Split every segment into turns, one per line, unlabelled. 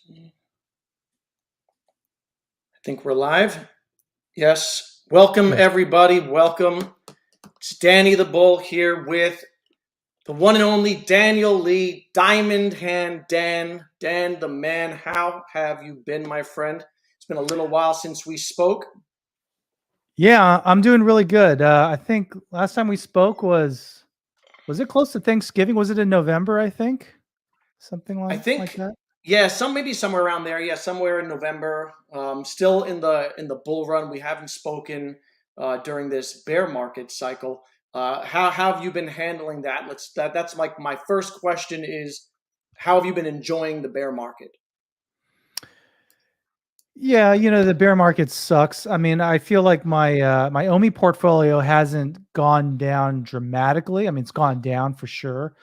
I think we're live. Yes. Welcome,
Yes.
everybody. Welcome. It's Danny the Bull here with the one and only Daniel Lee, Diamond Hand Dan. Dan the man, how have you been, my friend? It's been a little while since we spoke.
Yeah, I'm doing really good. I think last time we spoke was it close to Thanksgiving? Was it in November, I think? Something
I
like
think,
that.
yeah, maybe somewhere around there. Yeah, somewhere in November. Still in the bull run. We haven't spoken during this bear market cycle. How have you been handling that? That's like my first question is how have you been enjoying the bear market?
Yeah, the bear market sucks. I mean, I feel like my OMI portfolio hasn't gone down dramatically. I mean, it's gone down for sure.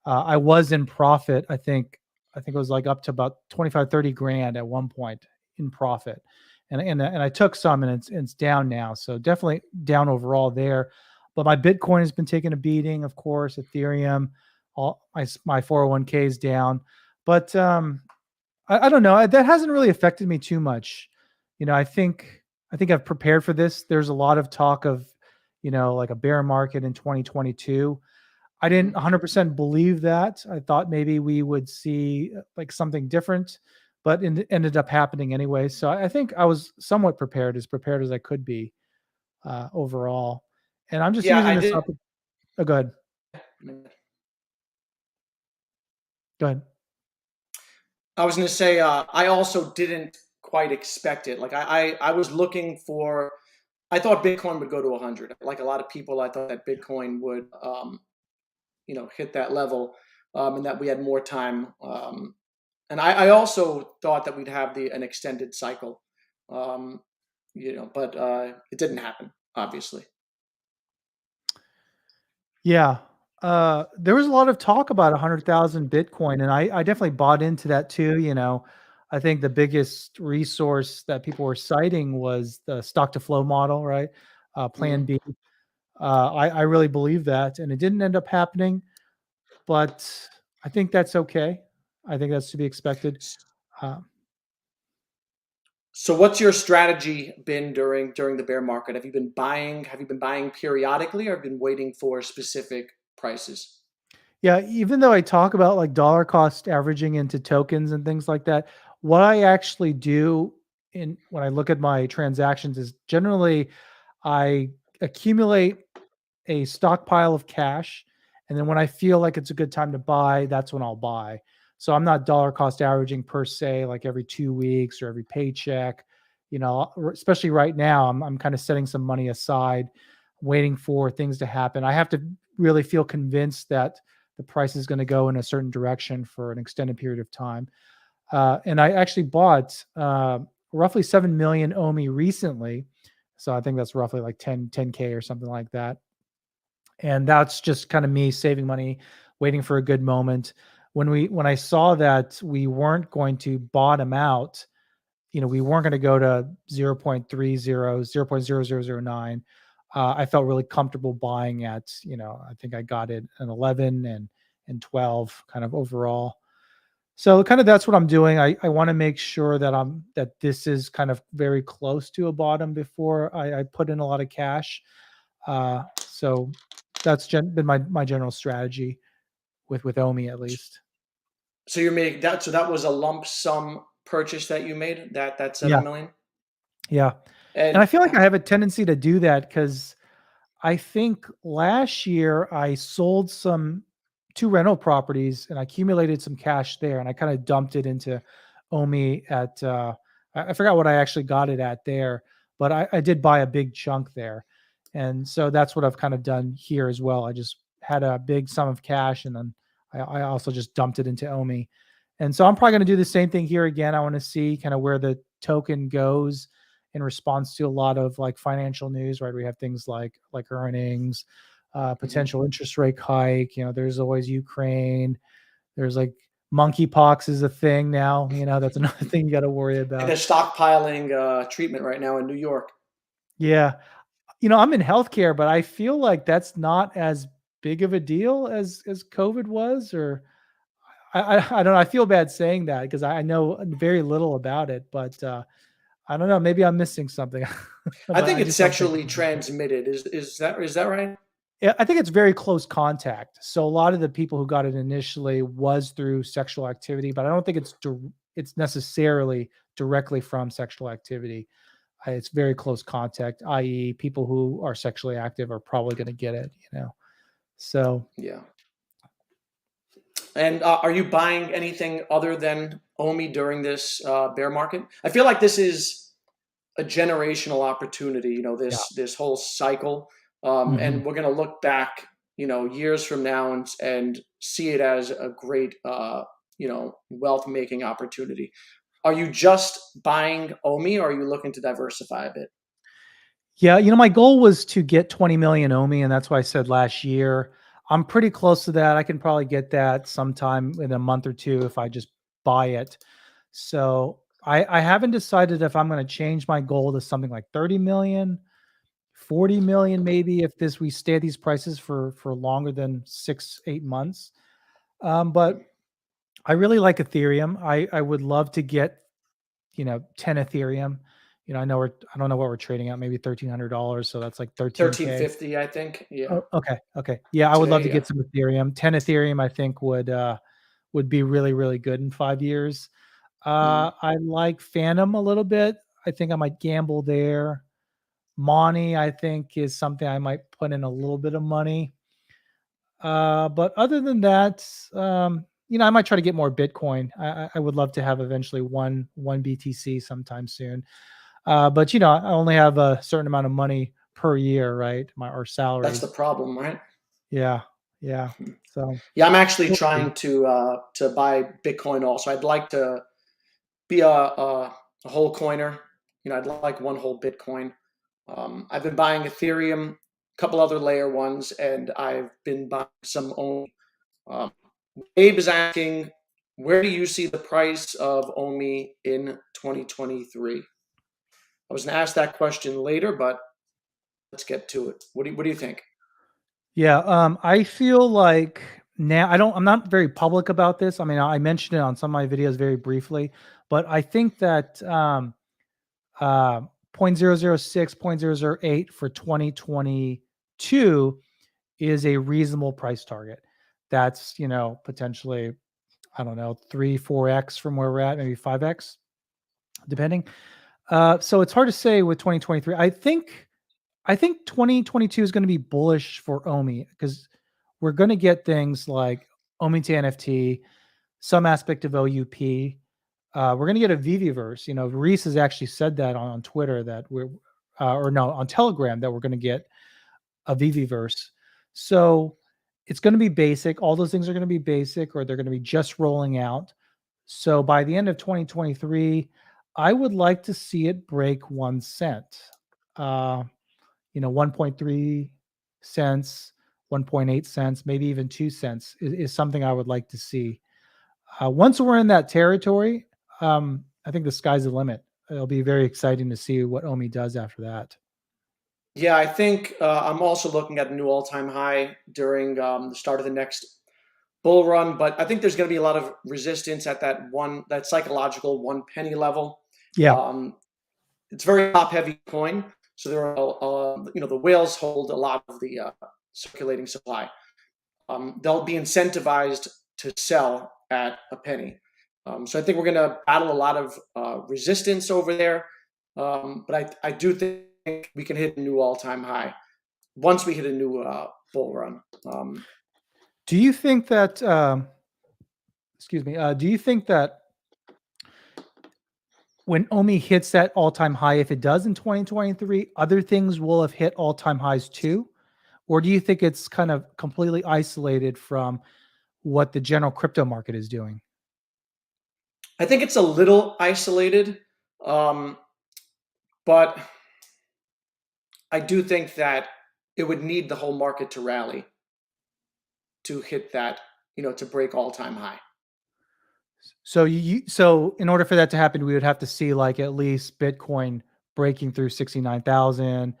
I was in profit, I think it was like up to about 25, 30 grand at one point in profit. And I took some and it's down now. So definitely down overall there. But my Bitcoin has been taking a beating, of course, Ethereum, all my 401k is down. But I don't know. That hasn't really affected me too much. I think I've prepared for this. There's a lot of talk of, like a bear market in 2022. I didn't
Mhm.
100% believe that. I thought maybe we would see like something different, but it ended up happening anyway. So I think I was somewhat prepared as I could be overall. And I'm just
Yeah,
using
I
this
did.
up. Oh, go ahead. Go ahead.
I was going to say I also didn't quite expect it. Like I was looking for. I thought Bitcoin would go to 100. Like a lot of people, I thought that Bitcoin would hit that level, and that we had more time. And I also thought that we'd have an extended cycle, um, but it didn't happen, obviously.
Yeah. There was a lot of talk about 100,000 Bitcoin, and I definitely bought into that too. I think the biggest resource that people were citing was the stock to flow model, right? Plan
Mhm.
B. I really believe that, and it didn't end up happening, but I think that's okay. I think that's to be expected. Uh,
So, what's your strategy been during the bear market? Have you been buying? Have you been buying periodically, or have you been waiting for specific prices?
Yeah, even though I talk about like dollar cost averaging into tokens and things like that, what I actually do in when I look at my transactions is generally I accumulate a stockpile of cash, and then when I feel like it's a good time to buy, that's when I'll buy. So I'm not dollar cost averaging per se, like every 2 weeks or every paycheck. Especially right now, I'm kind of setting some money aside, waiting for things to happen. I have to really feel convinced that the price is going to go in a certain direction for an extended period of time. And I actually bought roughly 7 million OMI recently. So I think that's roughly like 10K or something like that. And that's just kind of me saving money, waiting for a good moment. When I saw that we weren't going to bottom out, we weren't going to go to 0.30, 0.0009. I felt really comfortable buying at, I think I got it an 11 and 12 kind of overall. So kind of that's what I'm doing. I want to make sure that this is kind of very close to a bottom before I put in a lot of cash. So that's been my general strategy with OMI at least.
So you're making that. So that was a lump sum purchase that you made. That
Yeah,
7 million.
yeah. And I
And
feel like I have a tendency to do that because I think last year I sold some two rental properties and I accumulated some cash there, and I kind of dumped it into OMI at I forgot what I actually got it at there, but I did buy a big chunk there. And so that's what I've kind of done here as well. I just had a big sum of cash and then I also just dumped it into OMI. And so I'm probably going to do the same thing here again. I want to see kind of where the token goes in response to a lot of like financial news, right? We have things like earnings,
mhm.
potential interest rate hike. There's always Ukraine. There's like monkeypox is a thing now. That's another thing you got to worry
And they're
about.
stockpiling treatment right now in New York.
Yeah, I'm in healthcare, but I feel like that's not as big of a deal as COVID was, or I don't know. I feel bad saying that because I know very little about it, but I don't know. Maybe I'm missing something,
I
but
think
I
it's
just don't think.
sexually transmitted. Is that right?
Yeah, I think it's very close contact. So a lot of the people who got it initially was through sexual activity, but I don't think it's necessarily directly from sexual activity. It's very close contact, i.e., people who are sexually active are probably going to get it. So
Yeah. And are you buying anything other than Omi during this bear market? I feel like this is a generational opportunity.
yeah.
This whole cycle,
Mhm.
and we're going to look back, years from now and see it as a great, wealth making opportunity. Are you just buying Omi, or are you looking to diversify a bit?
Yeah, my goal was to get 20 million OMI, and that's why I said last year. I'm pretty close to that. I can probably get that sometime in a month or two if I just buy it. So I haven't decided if I'm going to change my goal to something like 30 million, 40 million, maybe if we stay at these prices for longer than 6, 8 months. But I really like Ethereum. I would love to get 10 Ethereum. I don't know what we're trading at, maybe $1,300. So that's like 13K.
1350, I think. Yeah,
Oh, okay. Okay. Yeah, I would love
today.
to
Yeah.
get some Ethereum. 10 Ethereum, I think would be really, really good in 5 years.
Mhm.
I like Phantom a little bit. I think I might gamble there. Money, I think, is something I might put in a little bit of money. But other than that, I might try to get more Bitcoin. I would love to have eventually one BTC sometime soon. But I only have a certain amount of money per year, right? Our
That's the
salaries.
problem, right?
Yeah, yeah. So
Yeah, I'm actually
we'll see.
trying to buy Bitcoin also. I'd like to be a whole coiner. I'd like one whole Bitcoin. I've been buying Ethereum, a couple other layer ones, and I've been buying some own. Um, Abe is asking, where do you see the price of OMI in 2023? I was going to ask that question later, but let's get to it. What do you think?
Yeah, I feel like now I'm not very public about this. I mean, I mentioned it on some of my videos very briefly, but I think that uh 0.006, for 2022 is a reasonable price target. That's, potentially, I don't know, 3, 4x from where we're at, maybe 5x, depending. So it's hard to say with 2023. I think 2022 is going to be bullish for OMI because we're going to get things like OMI to NFT, some aspect of OUP. We're going to get a Viviverse. Reese has actually said that on Twitter that or no, on Telegram that we're going to get a Viviverse. So it's going to be basic. All those things are going to be basic, or they're going to be just rolling out. So by the end of 2023, I would like to see it break 1 cent. 1.3 cents, 1.8 cents, maybe even 2 cents is something I would like to see. Once we're in that territory, I think the sky's the limit. It'll be very exciting to see what OMI does after that.
Yeah, I think I'm also looking at a new all-time high during the start of the next bull run, but I think there's going to be a lot of resistance at that psychological 1 penny level.
Yeah.
Um, it's very top-heavy coin, so there are the whales hold a lot of the circulating supply. They'll be incentivized to sell at a penny. So I think we're going to battle a lot of resistance over there, but I do think we can hit a new all-time high once we hit a new bull run.
Do you think that, excuse me, do you think that when OMI hits that all time high, if it does in 2023, other things will have hit all time highs too? Or do you think it's kind of completely isolated from what the general crypto market is doing?
I think it's a little isolated, um, but I do think that it would need the whole market to rally to hit that, to break all-time high.
So in order for that to happen, we would have to see like at least Bitcoin breaking through 69,000,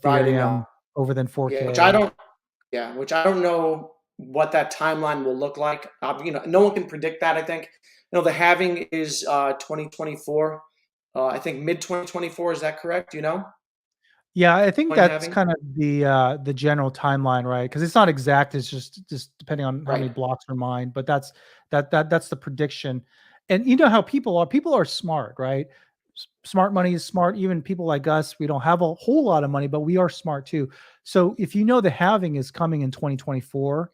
Riding
Ethereum
up,
over than
yeah, which I
4K.
don't, yeah, which I don't know. what that timeline will look like. No one can predict that. I think the halving is 2024. I think mid 2024. Is that correct?
Yeah, I think
Coin
that's
halving.
kind of the general timeline, right? Because it's not exact. It's just depending on how many
Right.
blocks are mined, but that's the prediction. And you know how people are. People are smart, right? Smart money is smart. Even people like us, we don't have a whole lot of money, but we are smart too. So if you know the halving is coming in 2024,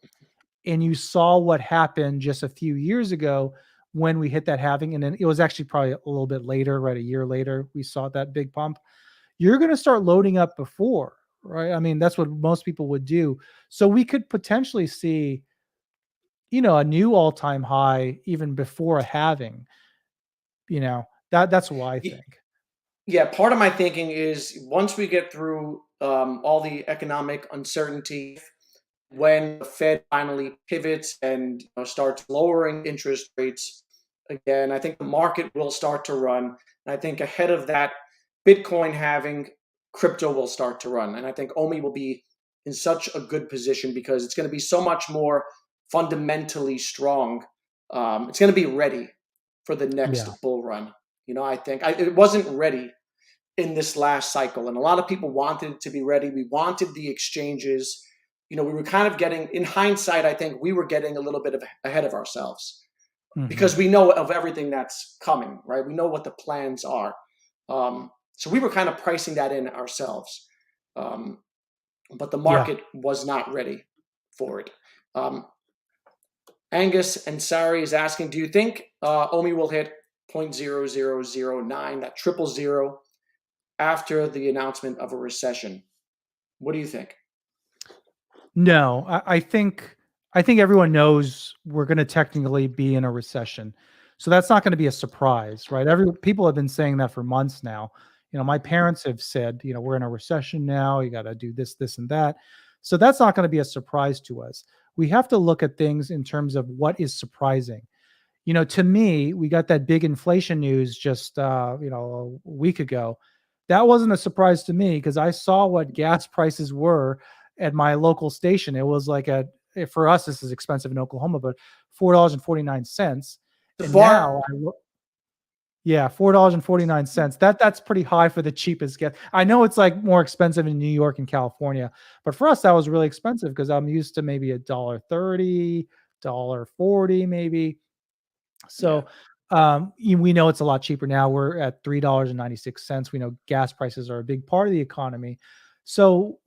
and you saw what happened just a few years ago when we hit that halving, and then it was actually probably a little bit later, right? A year later, we saw that big pump. You're going to start loading up before, right? I mean, that's what most people would do. So we could potentially see, a new all-time high even before a halving. That's what I
Y-
think.
Yeah. Part of my thinking is once we get through all the economic uncertainty, when the Fed finally pivots and starts lowering interest rates again, I think the market will start to run. And I think ahead of that, Bitcoin having crypto will start to run. And I think OMI will be in such a good position because it's going to be so much more fundamentally strong. It's going to be ready for the
Yeah.
next bull run. I think it wasn't ready in this last cycle. And a lot of people wanted it to be ready. We wanted the exchanges. We were kind of getting, in hindsight, I think we were getting a little bit ahead of ourselves
Hmm.
because we know of everything that's coming, right? We know what the plans are. So we were kind of pricing that in ourselves. Um, but the
Yeah.
market was not ready for it. Um, Angus and Sari is asking, do you think OMI will hit 0.0009, that triple zero, after the announcement of a recession? What do you think?
No, I think everyone knows we're going to technically be in a recession, so that's not going to be a surprise, right? Every people have been saying that for months now. My parents have said, we're in a recession now. You got to do this, this, and that. So that's not going to be a surprise to us. We have to look at things in terms of what is surprising. To me, we got that big inflation news just a week ago. That wasn't a surprise to me because I saw what gas prices were at my local station. It was like for us, this is expensive in Oklahoma, but $4.49.
The
And now
bar,
yeah, $4.49. That's pretty high for the cheapest gas. I know it's like more expensive in New York and California, but for us that was really expensive because I'm used to maybe $1.30, $1.40 maybe.
yeah.
So we know it's a lot cheaper now. We're at $3.96. We know gas prices are a big part of the economy. So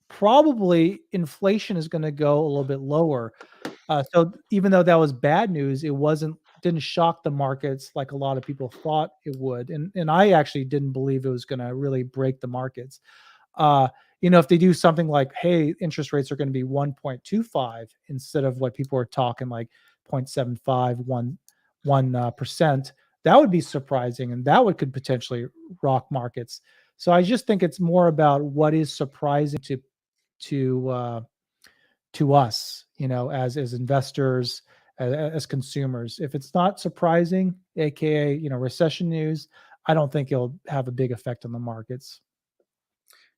probably inflation is going to go a little bit lower. So even though that was bad news, it didn't shock the markets like a lot of people thought it would. And I actually didn't believe it was going to really break the markets. Uh, if they do something like, hey, interest rates are going to be 1.25 instead of what people are talking like 0.75, 1%, that would be surprising, and that would could potentially rock markets. So I just think it's more about what is surprising to uh, to us, as investors, as consumers. If it's not surprising, aka recession news, I don't think it'll have a big effect on the markets.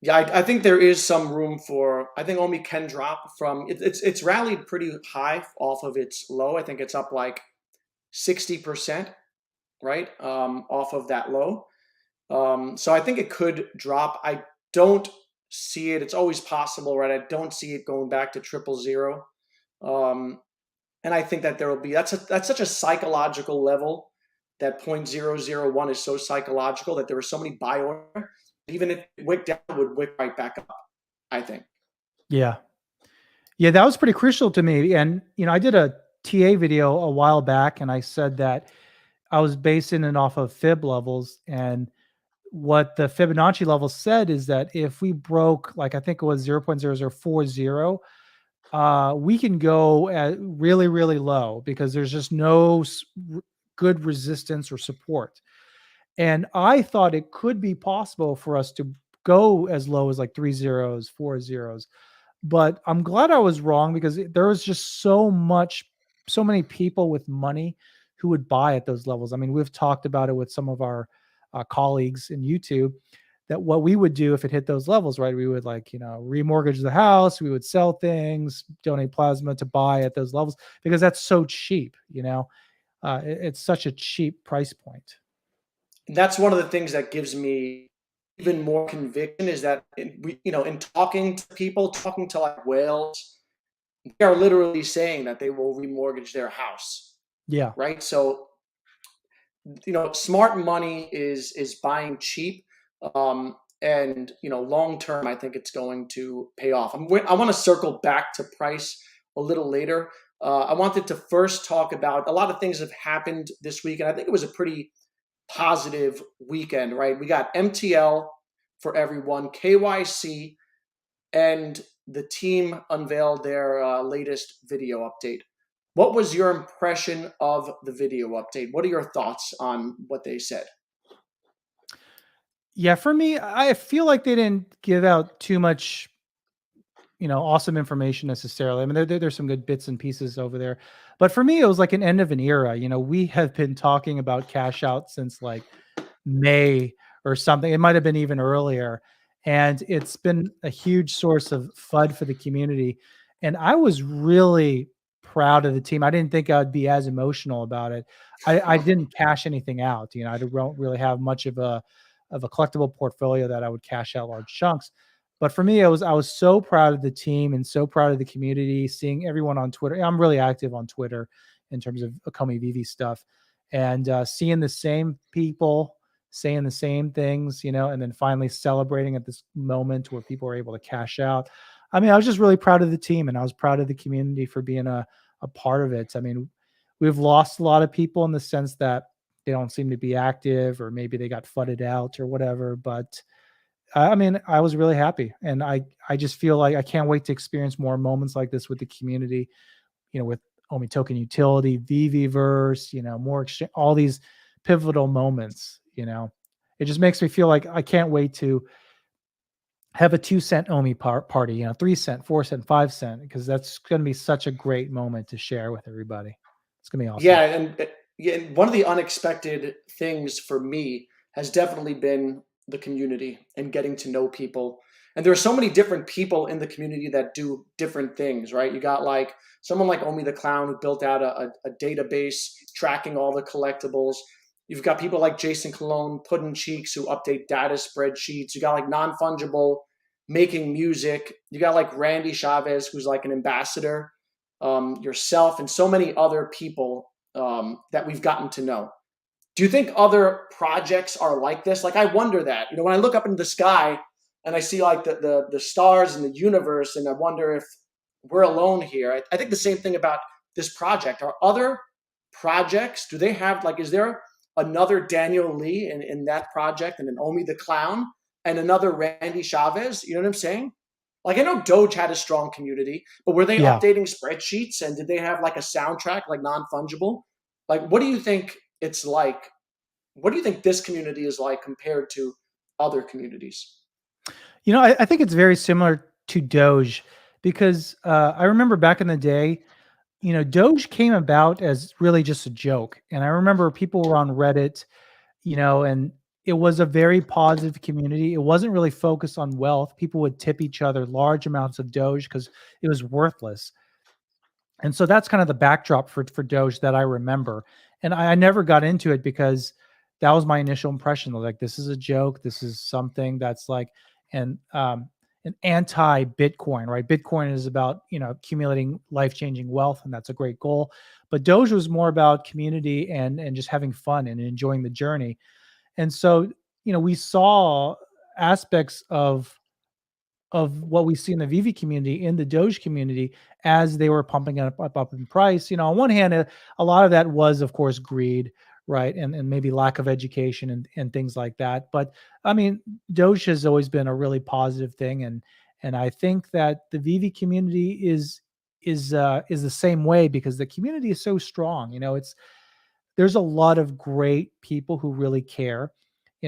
Yeah, I think there is some room for. I think OMI can drop from. It's rallied pretty high off of its low. I think it's up like 60%, right? Off of that low. So I think it could drop. I don't see it. It's always possible, right? I don't see it going back to triple zero. Um, and I think that there will be. That's such a psychological level. That 0.001 is so psychological that there are so many buy orders. Even if it wick down, it would wick right back up. I think.
Yeah. Yeah, that was pretty crucial to me. And, I did a TA video a while back and I said that I was basing it off of Fib levels. And what the Fibonacci level said is that if we broke, like I think it was 0.0040, we can go at really, really low because there's just no good resistance or support. And I thought it could be possible for us to go as low as like 3 zeros, 4 zeros, but I'm glad I was wrong because there was just so many people with money who would buy at those levels. I mean, we've talked about it with some of our colleagues in YouTube. that what we would do if it hit those levels, right? We would like, remortgage the house, we would sell things, donate plasma to buy at those levels because that's so cheap, it's such a cheap price point.
And that's one of the things that gives me even more conviction is that in talking to people, talking to like whales, they are literally saying that they will remortgage their house,
Yeah.
right? So smart money is buying cheap, and long term, I think it's going to pay off. I want to circle back to price a little later. I wanted to first talk about a lot of things have happened this week, and I think it was a pretty positive weekend, right? We got MTL for everyone, KYC, and the team unveiled their latest video update. What was your impression of the video update? What are your thoughts on what they said?
Yeah, for me, I feel like they didn't give out too much, awesome information necessarily. I mean, there's some good bits and pieces over there, but for me, it was like an end of an era. We have been talking about cash out since like May or something. It might have been even earlier. And it's been a huge source of FUD for the community. And I was really proud of the team. I didn't think I would be as emotional about it. I didn't cash anything out. I don't really have much of a collectible portfolio that I would cash out large chunks. But for me, I was so proud of the team and so proud of the community, seeing everyone on Twitter. I'm really active on Twitter in terms of Akomi Veve stuff, and seeing the same people saying the same things, and then finally celebrating at this moment where people are able to cash out. I mean, I was just really proud of the team, and I was proud of the community for being a part of it. I mean, we've lost a lot of people in the sense that they don't seem to be active, or maybe they got fudded out or whatever. But I mean, I was really happy, and I just feel like I can't wait to experience more moments like this with the community. With Omi Token Utility, Viviverse, more exchange, all these pivotal moments. It just makes me feel like I can't wait to have a 2 cent Omi party, 3 cent, 4 cent, 5 cent, because that's going to be such a great moment to share with everybody. It's going to be awesome.
Yeah, and one of the unexpected things for me has definitely been the community and getting to know people. And there are so many different people in the community that do different things, right? You got like someone like Omi the Clown who built out a database tracking all the collectibles. You've got people like Jason Cologne, Puddin Cheeks, who update data spreadsheets. You got like Non Fungible making music. You got like Randy Chavez, who's like an ambassador, yourself, and so many other people that we've gotten to know. Do you think other projects are like this? Like, I wonder that. When I look up into the sky and I see like the stars and the universe, and I wonder if we're alone here. I think the same thing about this project. Are other projects, do they have, like, is there another Daniel Lee in that project, and an Omi the Clown, and another Randy Chavez? You know what I'm saying? Like, I know Doge had a strong community, but were they
Yeah.
updating spreadsheets, and did they have like a soundtrack like Non Fungible? Like, what do you think it's like? What do you think this community is like compared to other communities?
I think it's very similar to Doge because I remember back in the day, Doge came about as really just a joke. And I remember people were on Reddit, and it was a very positive community. It wasn't really focused on wealth. People would tip each other large amounts of Doge because it was worthless. And so that's kind of the backdrop for Doge that I remember. And I never got into it because that was my initial impression. Like, this is a joke. This is something that's like an anti-Bitcoin, right? Bitcoin is about accumulating life-changing wealth, and that's a great goal. But Doge was more about community and just having fun and enjoying the journey. And so we saw aspects of what we see in the Vivi community, in the Doge community, as they were pumping up in price. On one hand, a lot of that was, of course, greed, right, and maybe lack of education and things like that. But I mean, Doge has always been a really positive thing, and I think that the Vivi community is the same way because the community is so strong. There's a lot of great people who really care.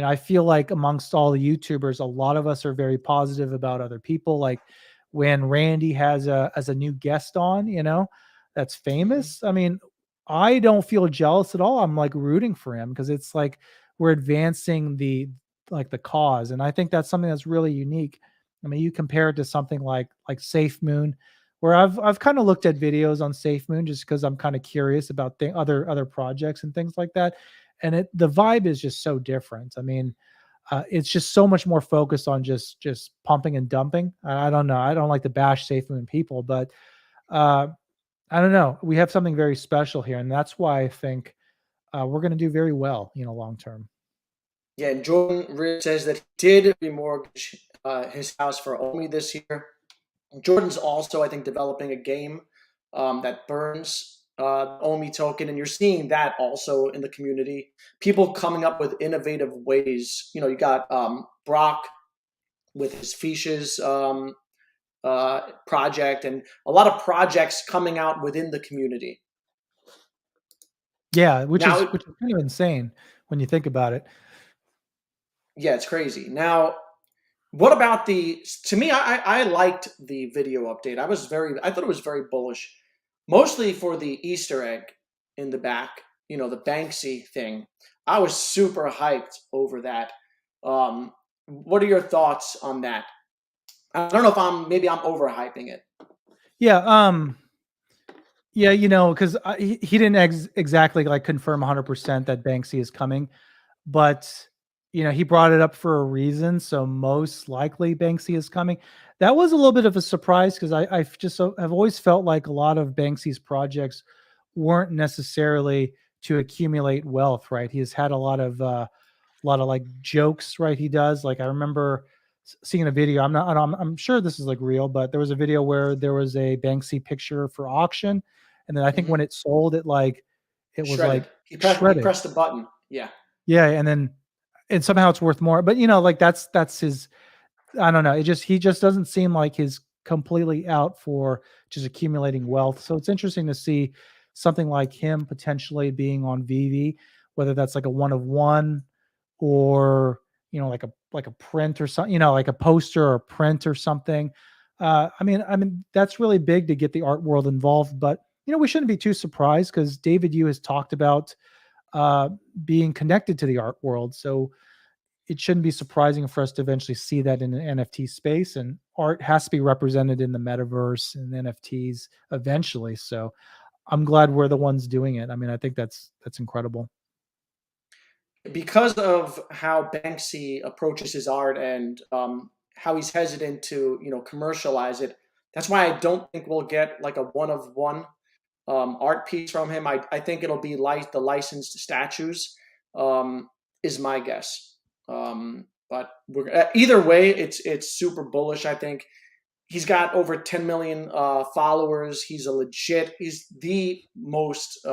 I feel like amongst all the YouTubers, a lot of us are very positive about other people. Like when Randy has a new guest on, that's
Mhm.
famous. I mean, I don't feel jealous at all. I'm like rooting for him because it's like we're advancing like the cause. And I think that's something that's really unique. I mean, you compare it to something like Safe Moon, where I've kind of looked at videos on Safe Moon just because I'm kind of curious about other projects and things like that. And the vibe is just so different. I mean, it's just so much more focused on just pumping and dumping. I don't know. I don't like to bash Safe Moon people, but uh, I don't know. We have something very special here, and that's why I think we're going to do very well, long term.
Yeah, and Jordan Rich says that he did remortgage his house for Omi this year. Jordan's also, I think, developing a game that burns Omi token, and you're seeing that also in the community. People coming up with innovative ways. You got Brock with his Fishes project, and a lot of projects coming out within the community.
Yeah, which is
Now,
which is kind of insane when you think about it.
yeah, it's crazy. Now, what about the? To me, I liked the video update. I thought it was very bullish, mostly for the Easter egg in the back. The Banksy thing. I was super hyped over that. What are your thoughts on that? I don't know if maybe I'm overhyping it.
Yeah, yeah, because he didn't exactly like confirm 100% that Banksy is coming, but he brought it up for a reason, so most likely Banksy is coming. That was a little bit of a surprise because I've always felt like a lot of Banksy's projects weren't necessarily to accumulate wealth, right? He has had a lot of like jokes, right? He does. Like I remember seeing a video. I'm sure this is like real, but there was a video where there was a Banksy picture for auction, and then I think
Hmm.
when it sold, it was
Shredded.
like
He
shredded.
pressed the button. Yeah.
Yeah, and somehow it's worth more. But like that's his. I don't know. He just doesn't seem like he's completely out for just accumulating wealth. So it's interesting to see something like him potentially being on Veve, whether that's like a one of one or like a print or something, like a poster or a print or something. I mean that's really big to get the art world involved, but we shouldn't be too surprised because David Yu has talked about uh, being connected to the art world. So it shouldn't be surprising for us to eventually see that in an NFT space, and art has to be represented in the metaverse and NFTs eventually. So I'm glad we're the ones doing it. I mean, I think that's incredible.
Because of how Banksy approaches his art and how he's hesitant to commercialize it. That's why I don't think we'll get like a one of one art piece from him. I think it'll be like the licensed statues, is my guess. But either way, it's super bullish. I think he's got over 10 million followers. He's the most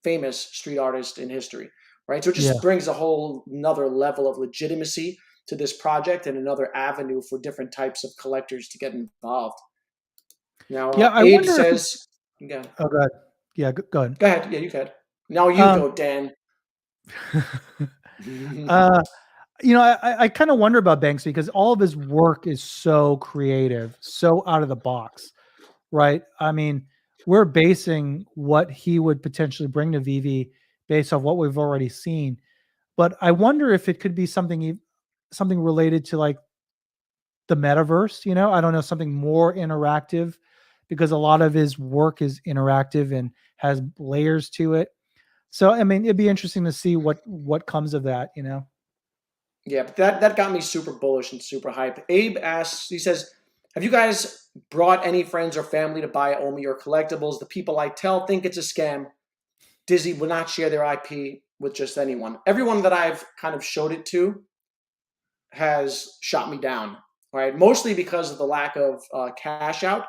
famous street artist in history, right? So it
Yeah.
just brings a whole another level of legitimacy to this project and another avenue for different types of collectors to get involved. Now,
Yeah. I
Abe
wonder if it's,
says, "Go
oh, God. Yeah. Go ahead.
go ahead, yeah, you could. Now you
Um,
go, Dan."
uh, I kind of wonder about Banks because all of his work is so creative, so out of the box, right? I mean, we're basing what he would potentially bring to Vivi based off what we've already seen. But I wonder if it could be something related to like the metaverse, I don't know, something more interactive because a lot of his work is interactive and has layers to it. So I mean, it'd be interesting to see what comes of that.
Yeah, but that got me super bullish and super hype. Abe asks, he says, "Have you guys brought any friends or family to buy Omi or collectibles? The people I tell think it's a scam. Disney will not share their IP with just anyone. Everyone that I've kind of showed it to has shot me down, right? Mostly because of the lack of cash out,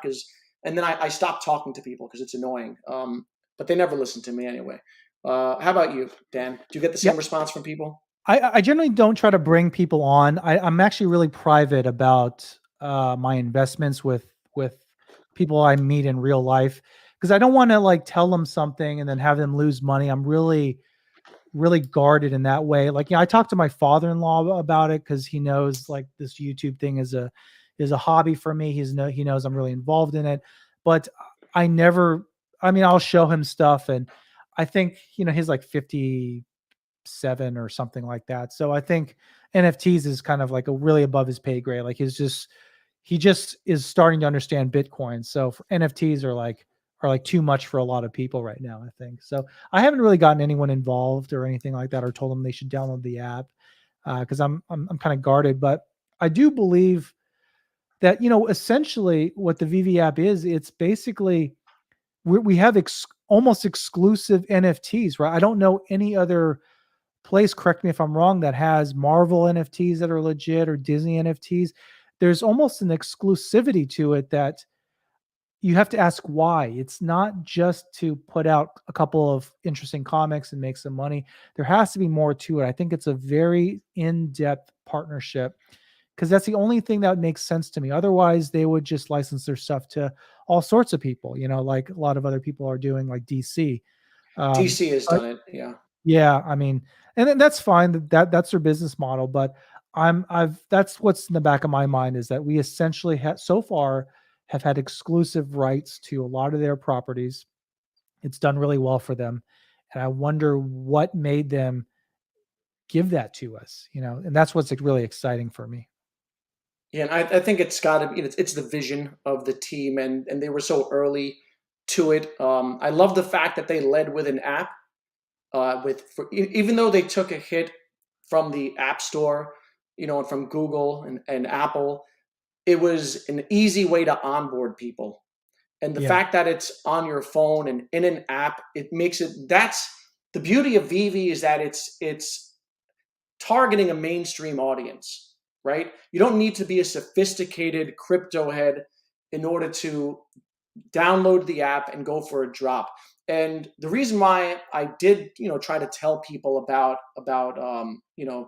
and then I stopped talking to people because it's annoying. But they never listen to me anyway. How about you, Dan? Do you get the
Yeah,
same response from people?
I generally don't try to bring people on. I'm actually really private about my investments with people I meet in real life because I don't want to like tell them something and then have them lose money. I'm really guarded in that way. Like, I talked to my father-in-law about it because he knows like this YouTube thing is a hobby for me. He knows I'm really involved in it, but I never. I mean, I'll show him stuff, and I think he's like 7 or something like that. So I think NFTs is kind of like a really above his pay grade. Like he just is starting to understand Bitcoin. So for NFTs are like too much for a lot of people right now, I think. So I haven't really gotten anyone involved or anything like that or told them they should download the app because I'm kind of guarded. But I do believe that, essentially what the Veve app is, it's basically we have almost exclusive NFTs, right? I don't know any other place, correct me if I'm wrong, that has Marvel NFTs that are legit or Disney NFTs. There's almost an exclusivity to it that you have to ask why. It's not just to put out a couple of interesting comics and make some money. There has to be more to it. I think it's a very in-depth partnership because that's the only thing that makes sense to me. Otherwise, they would just license their stuff to all sorts of people, like a lot of other people are doing, like DC. Um,
DC has
but
done it. Yeah.
yeah, I mean, and then that's fine. That's their business model. But that's what's in the back of my mind is that we essentially so far have had exclusive rights to a lot of their properties. It's done really well for them, and I wonder what made them give that to us. And that's what's like really exciting for me.
Yeah, and I think it's got to be it's the vision of the team, and they were so early to it. I love the fact that they led with an app. Even though they took a hit from the App Store, and from Google and Apple, it was an easy way to onboard people. And the
Yeah,
fact that it's on your phone and in an app, it makes it. That's the beauty of Vivi, is that it's targeting a mainstream audience, right? You don't need to be a sophisticated crypto head in order to download the app and go for a drop. And the reason why I did, try to tell people about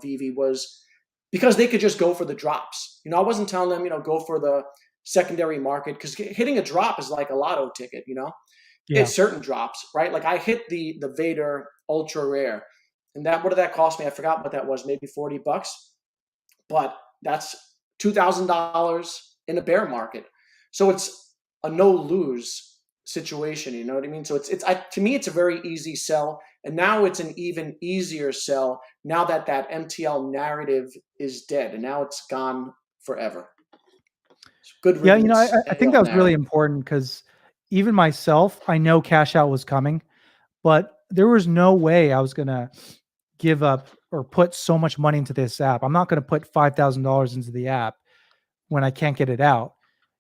Vivi was because they could just go for the drops. I wasn't telling them, go for the secondary market, because hitting a drop is like a lotto ticket. Hit
yeah,
certain drops, right? Like I hit the Vader ultra rare, and that what did that cost me? I forgot what that was, maybe $40, but that's $2,000 in a bear market. So it's a no lose situation. You know what I mean? So to me, it's a very easy sell, and now it's an even easier sell now that that MTL narrative is dead, and now it's gone forever. It's good
yeah. I,
riddance,
I think
AL
that was really
narrative.
important because even myself, I know cash out was coming, but there was no way I was gonna give up or put so much money into this app. I'm not gonna put $5,000 into the app when I can't get it out,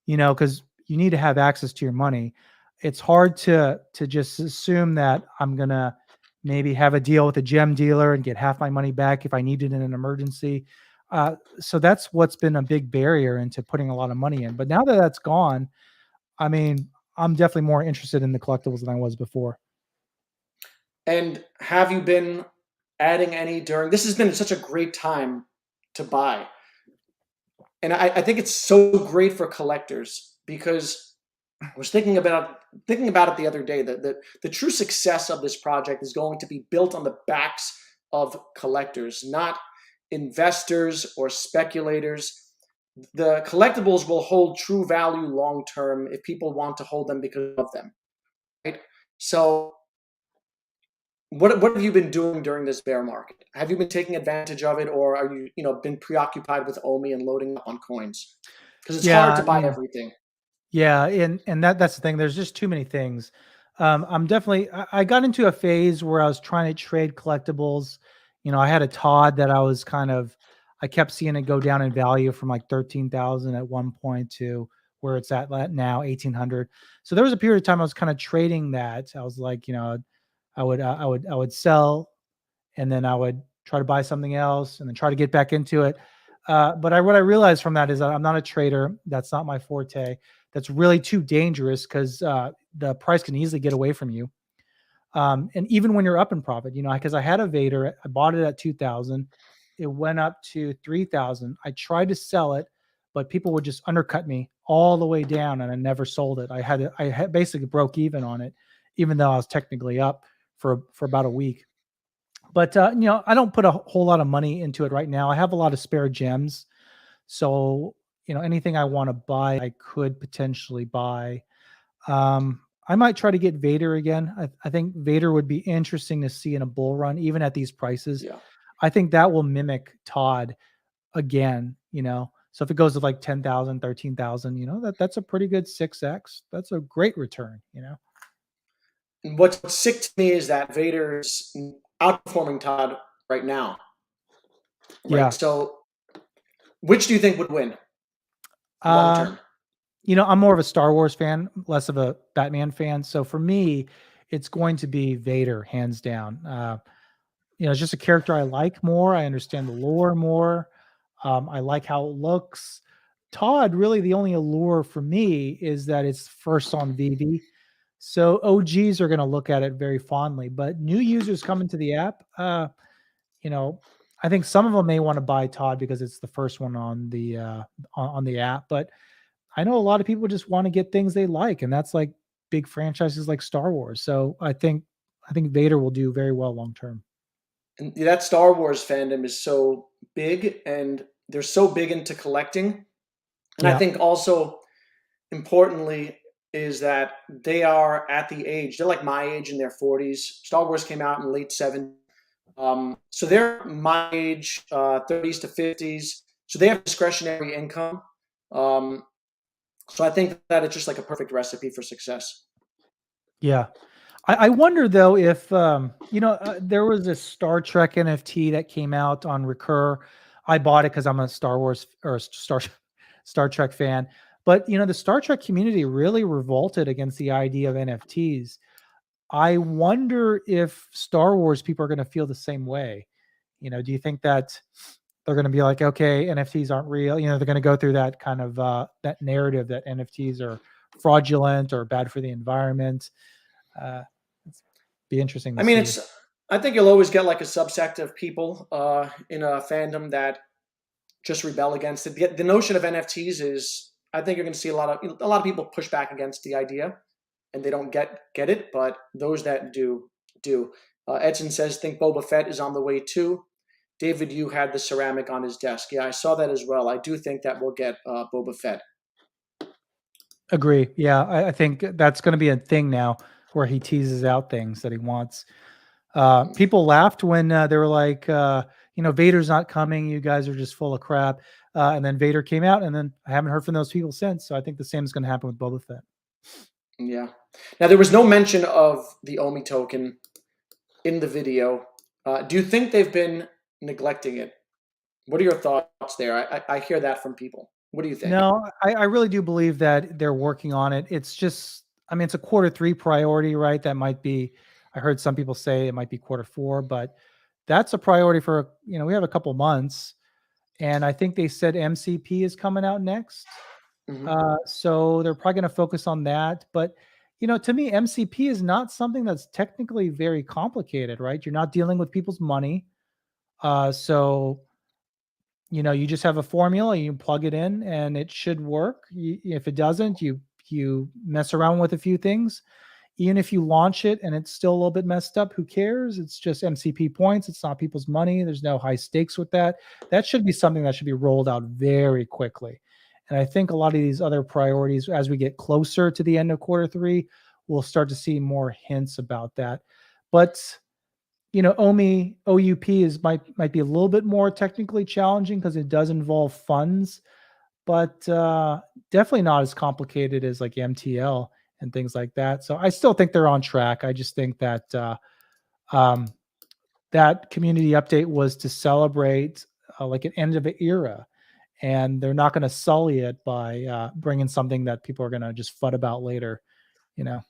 because you need to have access to your money. It's hard to just assume that I'm gonna maybe have a deal with a gem dealer and get half my money back if I need it in an emergency. So that's what's been a big barrier into putting a lot of money in. But now that that's gone, I mean, I'm definitely more interested in the collectibles than I was before.
And have you been adding any during? This has been such a great time to buy, and I think it's so great for collectors because I was thinking about it the other day that the true success of this project is going to be built on the backs of collectors, not investors or speculators. The collectibles will hold true value long term if people want to hold them because of them, right? So what have you been doing during this bear market? Have you been taking advantage of it, or are you been preoccupied with Omi and loading up on coins? Because it's
Yeah,
hard to
I
buy
mean,
everything.
yeah, and that's the thing. There's just too many things. I'm definitely I got into a phase where I was trying to trade collectibles. I had a Todd that I kept seeing it go down in value from like 13,000 at one point to where it's at now 1,800. So there was a period of time I was kind of trading that. I was like, I would sell and then I would try to buy something else and then try to get back into it. But what I realized from that is that I'm not a trader. That's not my forte. That's really too dangerous because the price can easily get away from you. And even when you're up in profit, because I had a Vader, I bought it at 2,000. It went up to 3,000. I tried to sell it, but people would just undercut me all the way down, and I never sold it. I had basically broke even on it, even though I was technically up for about a week. But I don't put a whole lot of money into it right now. I have a lot of spare gems, so anything I want to buy, I could potentially buy. I might try to get Vader again. I think Vader would be interesting to see in a bull run, even at these prices.
Yeah.
I think that will mimic Todd again, you know. So if it goes to like 10,000, 13,000, you know, that's a pretty good 6x. That's a great return, you know.
And what's sick to me is that Vader's outperforming Todd right now, right?
Yeah.
So, which do you think would win long
Uh,
term?
you know, I'm more of a Star Wars fan, less of a Batman fan. So for me, it's going to be Vader, hands down. You know, it's just a character I like more. I understand the lore more. I like how it looks. Todd, really, the only allure for me is that it's first on Veve. So OGs are going to look at it very fondly, but new users coming to the app, you know, I think some of them may want to buy Todd because it's the first one on the app. But I know a lot of people just want to get things they like, and that's like big franchises like Star Wars. So I think Vader will do very well long term.
And that Star Wars fandom is so big, and they're so big into collecting. And I
Yeah.
think also importantly is that they are at the age, they're like my age in their 40s. Star Wars came out in late 70s. So they're my age, 30s to 50s. So they have discretionary income. Um, so I think that it's just like a perfect recipe for success.
Yeah. I wonder though if you know, there was a Star Trek NFT that came out on Recur. I bought it because I'm a Star Wars or a Star Trek fan. But you know, the Star Trek community really revolted against the idea of NFTs. I wonder if Star Wars people are going to feel the same way. You know, do you think that they're going to be like, okay, NFTs aren't real? You know, they're going to go through that kind of that narrative that NFTs are fraudulent or bad for the environment. It's be interesting to
I mean,
see.
it's, I think you'll always get like a subsect of people in a fandom that just rebel against it. The notion of NFTs is, I think you're going to see a lot of people push back against the idea, and they don't get it. But those that do do. Edson says, "Think Boba Fett is on the way too." David, you had the ceramic on his desk. Yeah, I saw that as well. I do think that we'll get Boba Fett.
Agree. Yeah, I think that's going to be a thing now where he teases out things that he wants. People laughed when they were like, you know, Vader's not coming. You guys are just full of crap. And then Vader came out, and then I haven't heard from those people since. So I think the same is going to happen with Boba Fett.
Yeah. Now there was no mention of the Omi token in the video. Do you think they've been neglecting it? What are your thoughts there? I hear that from people. What do you think?
No, I really do believe that they're working on it. It's just, I mean, it's a quarter 3 priority, right? That might be, I heard some people say it might be quarter 4, but that's a priority for, you know, we have a couple months. And I think they said MCP is coming out next.
Hmm.
So they're probably going to focus on that. But, you know, to me, MCP is not something that's technically very complicated, right? You're not dealing with people's money. So you know, you just have a formula, you plug it in, and it should work. If it doesn't, you mess around with a few things. Even if you launch it and it's still a little bit messed up, who cares? It's just MCP points. It's not people's money. There's no high stakes with that. That should be something that should be rolled out very quickly. And I think a lot of these other priorities, as we get closer to the end of quarter 3, we'll start to see more hints about that. But you know, OMI OUP is might be a little bit more technically challenging because it does involve funds, but definitely not as complicated as like MTL and things like that. So I still think they're on track. I just think that um, that community update was to celebrate like an end of an era, and they're not going to sully it by bringing something that people are going to just fud about later. You know.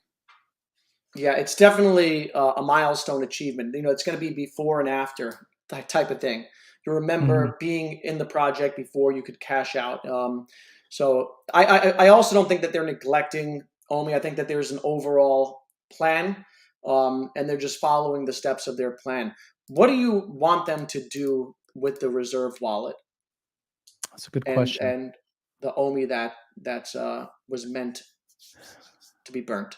Yeah, it's definitely a milestone achievement. It's going to be before and after that type of thing. You
Mhm.
remember being in the project before you could cash out. So I also don't think that they're neglecting Omi. I think that there's an overall plan, and they're just following the steps of their plan. What do you want them to do with the reserve wallet
That's a good
and
question.
and the Omi that was meant to be burnt?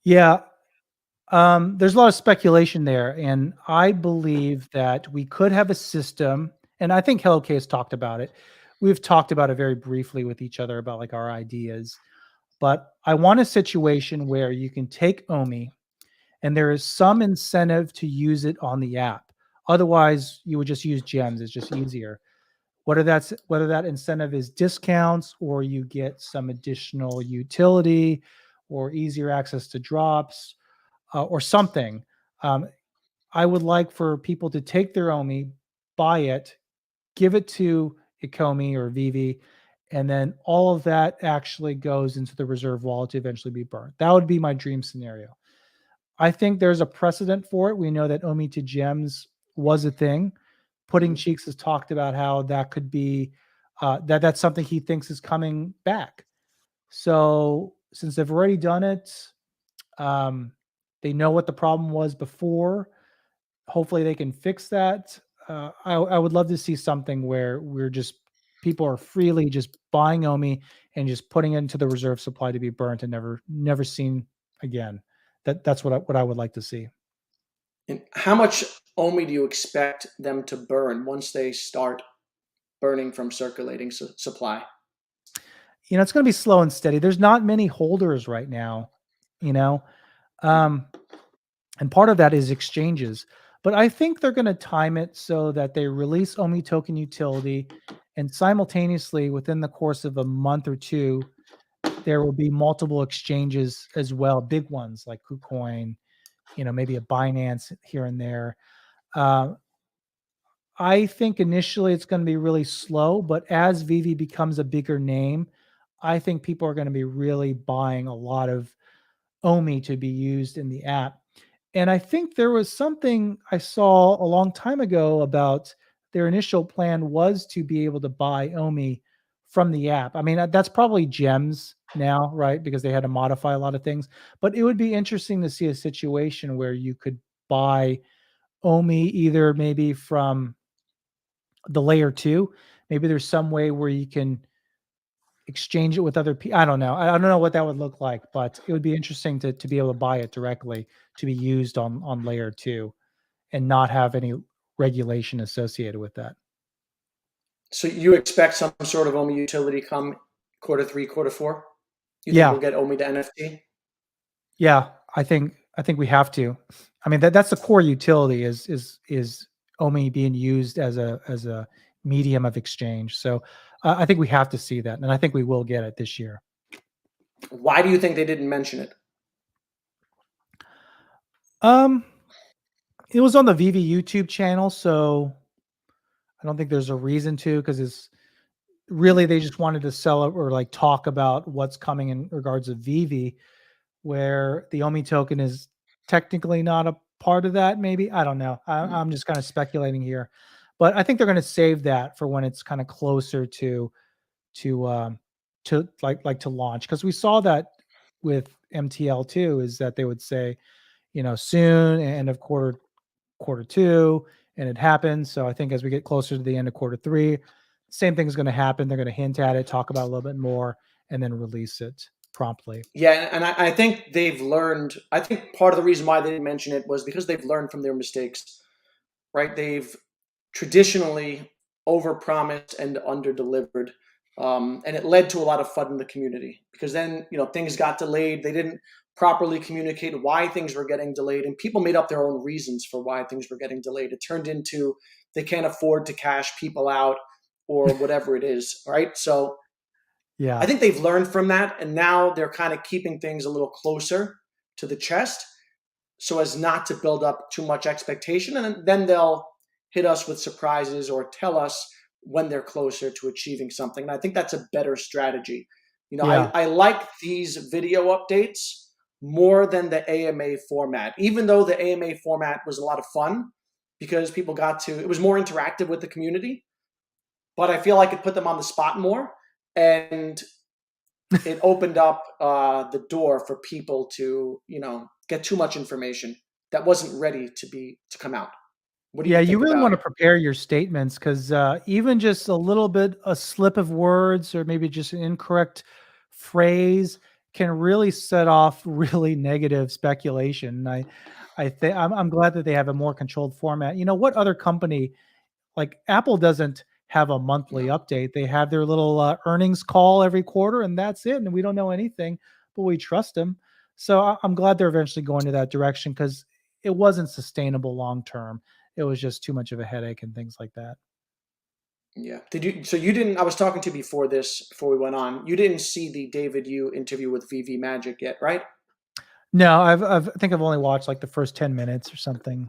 Yeah, there's a lot of speculation there, and I believe that we could have a system, and I think Hello K has talked about it. We've talked about it very briefly with each other about like our ideas, But I want a situation where you can take Omi and there is some incentive to use it on the app. Otherwise, you would just use gems. It's just easier. Whether that incentive is discounts or you get some additional utility or easier access to drops or something. Um, I would like for people to take their Omi, buy it, give it to Ikomi or Veve, and then all of that actually goes into the reserve wallet to eventually be burnt. That would be my dream scenario. I think there's a precedent for it. We know that Omi to gems was a thing. Pudding
Mhm.
Cheeks has talked about how that could be that's something he thinks is coming back. So since they've already done it, um, they know what the problem was before. Hopefully, they can fix that. I would love to see something where we're just people are freely just buying Omi and just putting it into the reserve supply to be burnt and never seen again. That's what I would like to see.
And how much OMI do you expect them to burn once they start burning from circulating supply?
It's going to be slow and steady. There's not many holders right now, you know, um, and part of that is exchanges. But I think they're going to time it so that they release Omi token utility, and simultaneously, within the course of a month or two, there will be multiple exchanges as well, big ones like KuCoin, maybe a Binance here and there. Uh, I think initially it's going to be really slow, but as Vivi becomes a bigger name, I think people are going to be really buying a lot of Omi to be used in the app. And I think there was something I saw a long time ago about their initial plan was to be able to buy Omi from the app. I mean, that's probably gems now, right? Because they had to modify a lot of things. But it would be interesting to see a situation where you could buy Omi either maybe from the layer two. Maybe there's some way where you can exchange it with other people. I don't know. I don't know what that would look like, but it would be interesting to be able to buy it directly to be used on layer two and not have any regulation associated with that.
So you expect some sort of OMI utility come quarter three, quarter four? You think
Yeah,
we'll get OMI to NFT?
yeah. I think we have to. I mean that's the core utility is OMI being used as a medium of exchange. So I think we have to see that, and I think we will get it this year.
Why do you think they didn't mention it?
Um, it was on the Veve YouTube channel, so I don't think there's a reason to because it's really they just wanted to sell it or like talk about what's coming in regards of Veve, where the Omi token is technically not a part of that. Maybe I don't know.
Hmm.
I'm just kind of speculating here, but I think they're going to save that for when it's kind of closer to like to launch because we saw that with MTL too is that they would say soon end of quarter two, and it happens. So I think as we get closer to the end of quarter three, same thing is going to happen. They're going to hint at it, talk about it a little bit more, and then release it promptly.
Yeah, and I think they've learned. I think part of the reason why they didn't mention it was because they've learned from their mistakes, right? They've traditionally overpromised and underdelivered, and it led to a lot of FUD in the community because then things got delayed. They didn't properly communicate why things were getting delayed, and people made up their own reasons for why things were getting delayed. It turned into they can't afford to cash people out or whatever it is, right? So I
Yeah.
think they've learned from that, and now they're kind of keeping things a little closer to the chest so as not to build up too much expectation. And then they'll hit us with surprises or tell us when they're closer to achieving something. And I think that's a better strategy.
Yeah.
I like these video updates more than the AMA format, even though the AMA format was a lot of fun because people it was more interactive with the community. But I feel like it put them on the spot more. And it opened up the door for people to get too much information that wasn't ready to come out. What do you
Yeah, you
think
really
about
want to
it?
prepare your statements because even just a little bit, a slip of words, or maybe just an incorrect phrase can really set off really negative speculation. I think I'm glad that they have a more controlled format. What other company like Apple doesn't have a
No.
monthly update. They have their little earnings call every quarter, and that's it. And we don't know anything, but we trust them. So I'm glad they're eventually going to that direction because it wasn't sustainable long term. It was just too much of a headache and things like that.
Yeah. Did you? So you didn't. I was talking to you before this, before we went on. You didn't see the David Yu interview with VV Magic yet, right?
No, I think I've only watched like the first 10 minutes or something.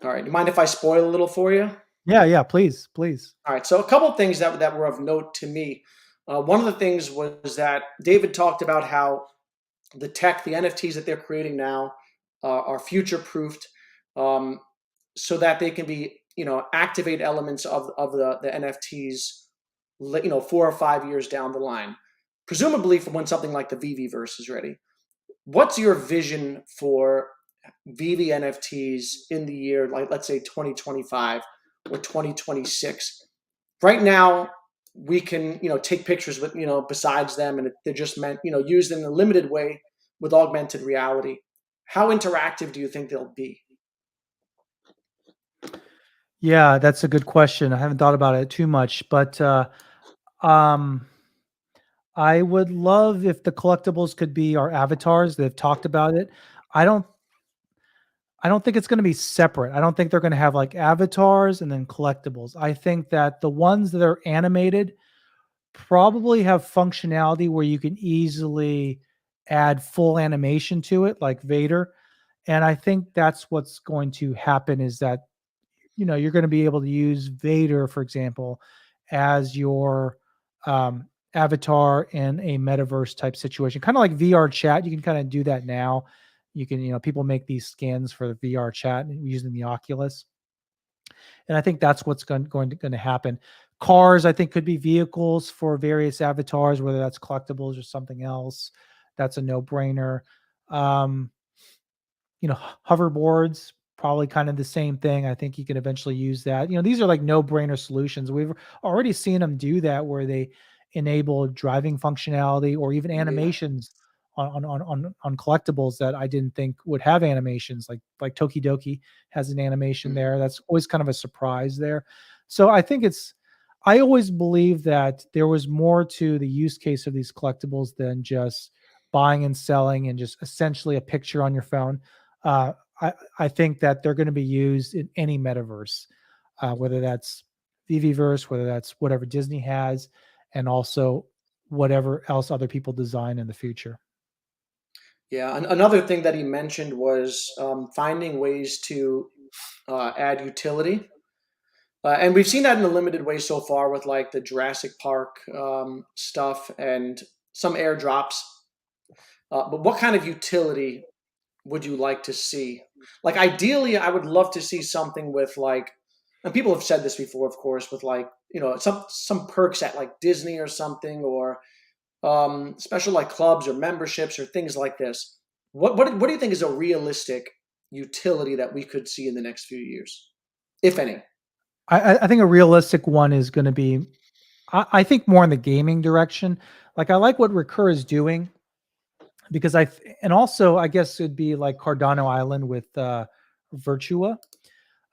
All right. You mind if I spoil a little for you?
Yeah, yeah, please, please.
All right. So a couple of things that were of note to me. One of the things was that David talked about how the tech, the NFTs that they're creating now, are future proofed, um, so that they can be, activate elements of the NFTs, 4 or 5 years down the line, presumably from when something like the VV verse is ready. What's your vision for VV NFTs in the year, like let's say 2025 or 2026? Right now, we can take pictures with besides them, and they're just meant used in a limited way with augmented reality. How interactive do you think they'll be?
Yeah, that's a good question. I haven't thought about it too much, but um, I would love if the collectibles could be our avatars. They've talked about it. I don't I don't think it's going to be separate. I don't think they're going to have like avatars and then collectibles. I think that the ones that are animated probably have functionality where you can easily add full animation to it, like Vader. And I think that's what's going to happen is that, you're going to be able to use Vader, for example, as your avatar in a metaverse type situation, kind of like VR chat. You can kind of do that now. You can, people make these skins for the VR chat using the Oculus, and I think that's what's going to happen. Cars, I think, could be vehicles for various avatars, whether that's collectibles or something else. That's a no brainer. Um, Hoverboards, probably kind of the same thing. I think you can eventually use that. These are like no-brainer solutions. We've already seen them do that where they enable driving functionality or even
Yeah.
animations on collectibles that I didn't think would have animations. Like Tokidoki has an animation
Mhm.
there. That's always kind of a surprise there. So I always believe that there was more to the use case of these collectibles than just buying and selling and just essentially a picture on your phone. uh, I think that they're going to be used in any metaverse, whether that's VVverse, whether that's whatever Disney has, and also whatever else other people design in the future.
Yeah. Another thing that he mentioned was finding ways to add utility. And we've seen that in a limited way so far with like the Jurassic Park stuff and some airdrops. But what kind of utility would you like to see? Like ideally, I would love to see something with like, and people have said this before, of course, with like some perks at like Disney or something, or special like clubs or memberships or things like this. What do you think is a realistic utility that we could see in the next few years, if any?
I think a realistic one is going to be, I think more in the gaming direction. Like I like what Recur is doing because and also I guess it'd be like Cardano Island with Virtua.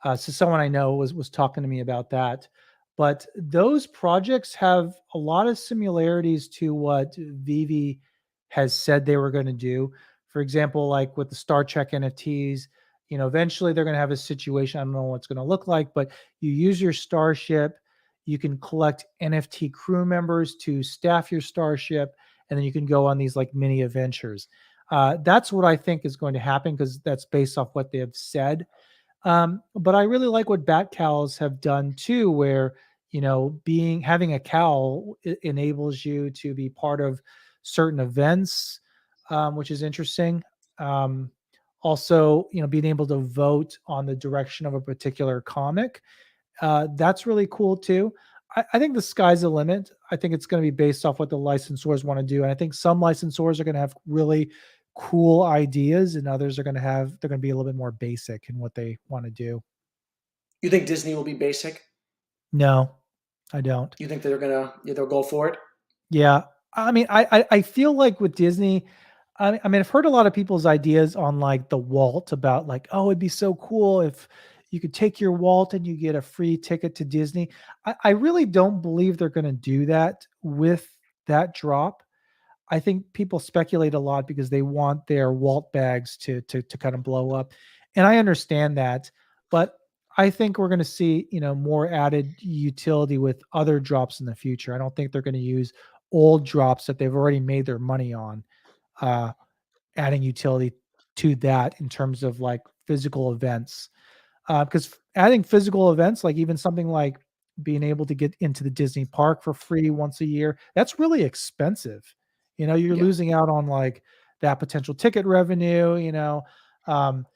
So someone I know was talking to me about that. But those projects have a lot of similarities to what Vivi has said they were going to do. For example, like with the Star Trek NFTs, eventually they're going to have a situation. I don't know what it's going to look like, but you use your starship, you can collect NFT crew members to staff your starship, and then you can go on these like mini adventures. That's what I think is going to happen because that's based off what they have said. But I really like what bat cows have done too, where being having a cow enables you to be part of certain events, which is interesting. Um, Also, being able to vote on the direction of a particular comic, that's really cool too. I think the sky's the limit. I think it's going to be based off what the licensors want to do. And I think some licensors are going to have really cool ideas, and others they're going to be a little bit more basic in what they want to do.
You think Disney will be basic?
No, I don't.
You think that they'll go for it?
Yeah, I mean, I feel like with Disney, I mean, I've heard a lot of people's ideas on like the Walt about like, oh, it'd be so cool if you could take your Walt and you get a free ticket to Disney. I really don't believe they're going to do that with that drop. I think people speculate a lot because they want their Walt bags to kind of blow up, and I understand that. But I think we're going to see more added utility with other drops in the future. I don't think they're going to use old drops that they've already made their money on, uh, adding utility to that in terms of like physical events. Because adding physical events, like even something like being able to get into the Disney park for free once a year, that's really expensive. You're
Yeah.
losing out on like that potential ticket revenue. Um,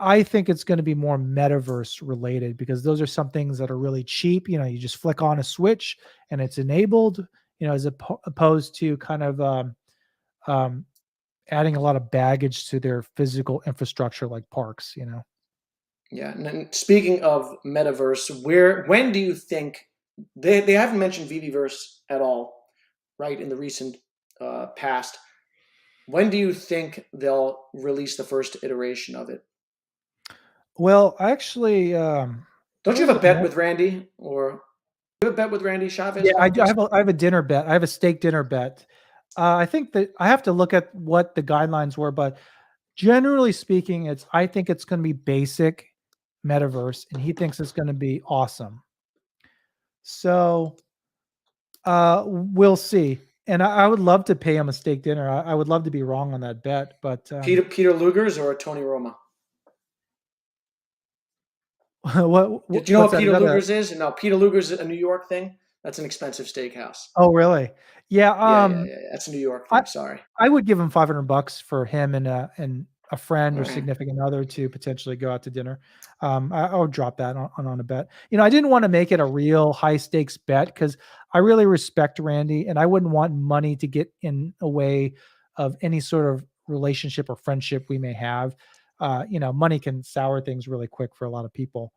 I think it's going to be more metaverse related because those are some things that are really cheap. You just flick on a switch and it's enabled. As opposed to kind of um, adding a lot of baggage to their physical infrastructure like parks.
Yeah. And then speaking of metaverse, when do you think they haven't mentioned Viviverse at all, right? In the recent past, when do you think they'll release the first iteration of it?
Well, actually,
Don't
there
you
was
have
a
a bet with Randy, or you have a bet with Randy Chavez
yeah, I
about
do. I
this?
have a dinner bet. I have a steak dinner bet. I think that I have to look at what the guidelines were, but generally speaking, I think it's going to be basic metaverse, and he thinks it's going to be awesome. So we'll see. And I would love to pay him a steak dinner. I would love to be wrong on that bet, but
Peter Luger's or Tony Roma? Do you know
what's
what
that? Is
Peter
that a
Luger's is? No, Peter Luger's a New York thing. That's an expensive steakhouse.
Oh, really? Yeah.
Yeah. That's a New York
I
thing. Sorry.
I would give him $500 for him and a friend
All
or
right.
significant other to potentially go out to dinner. I would drop that on a bet. I didn't want to make it a real high stakes bet because I really respect Randy and I wouldn't want money to get in a way of any sort of relationship or friendship we may have. Money can sour things really quick for a lot of people.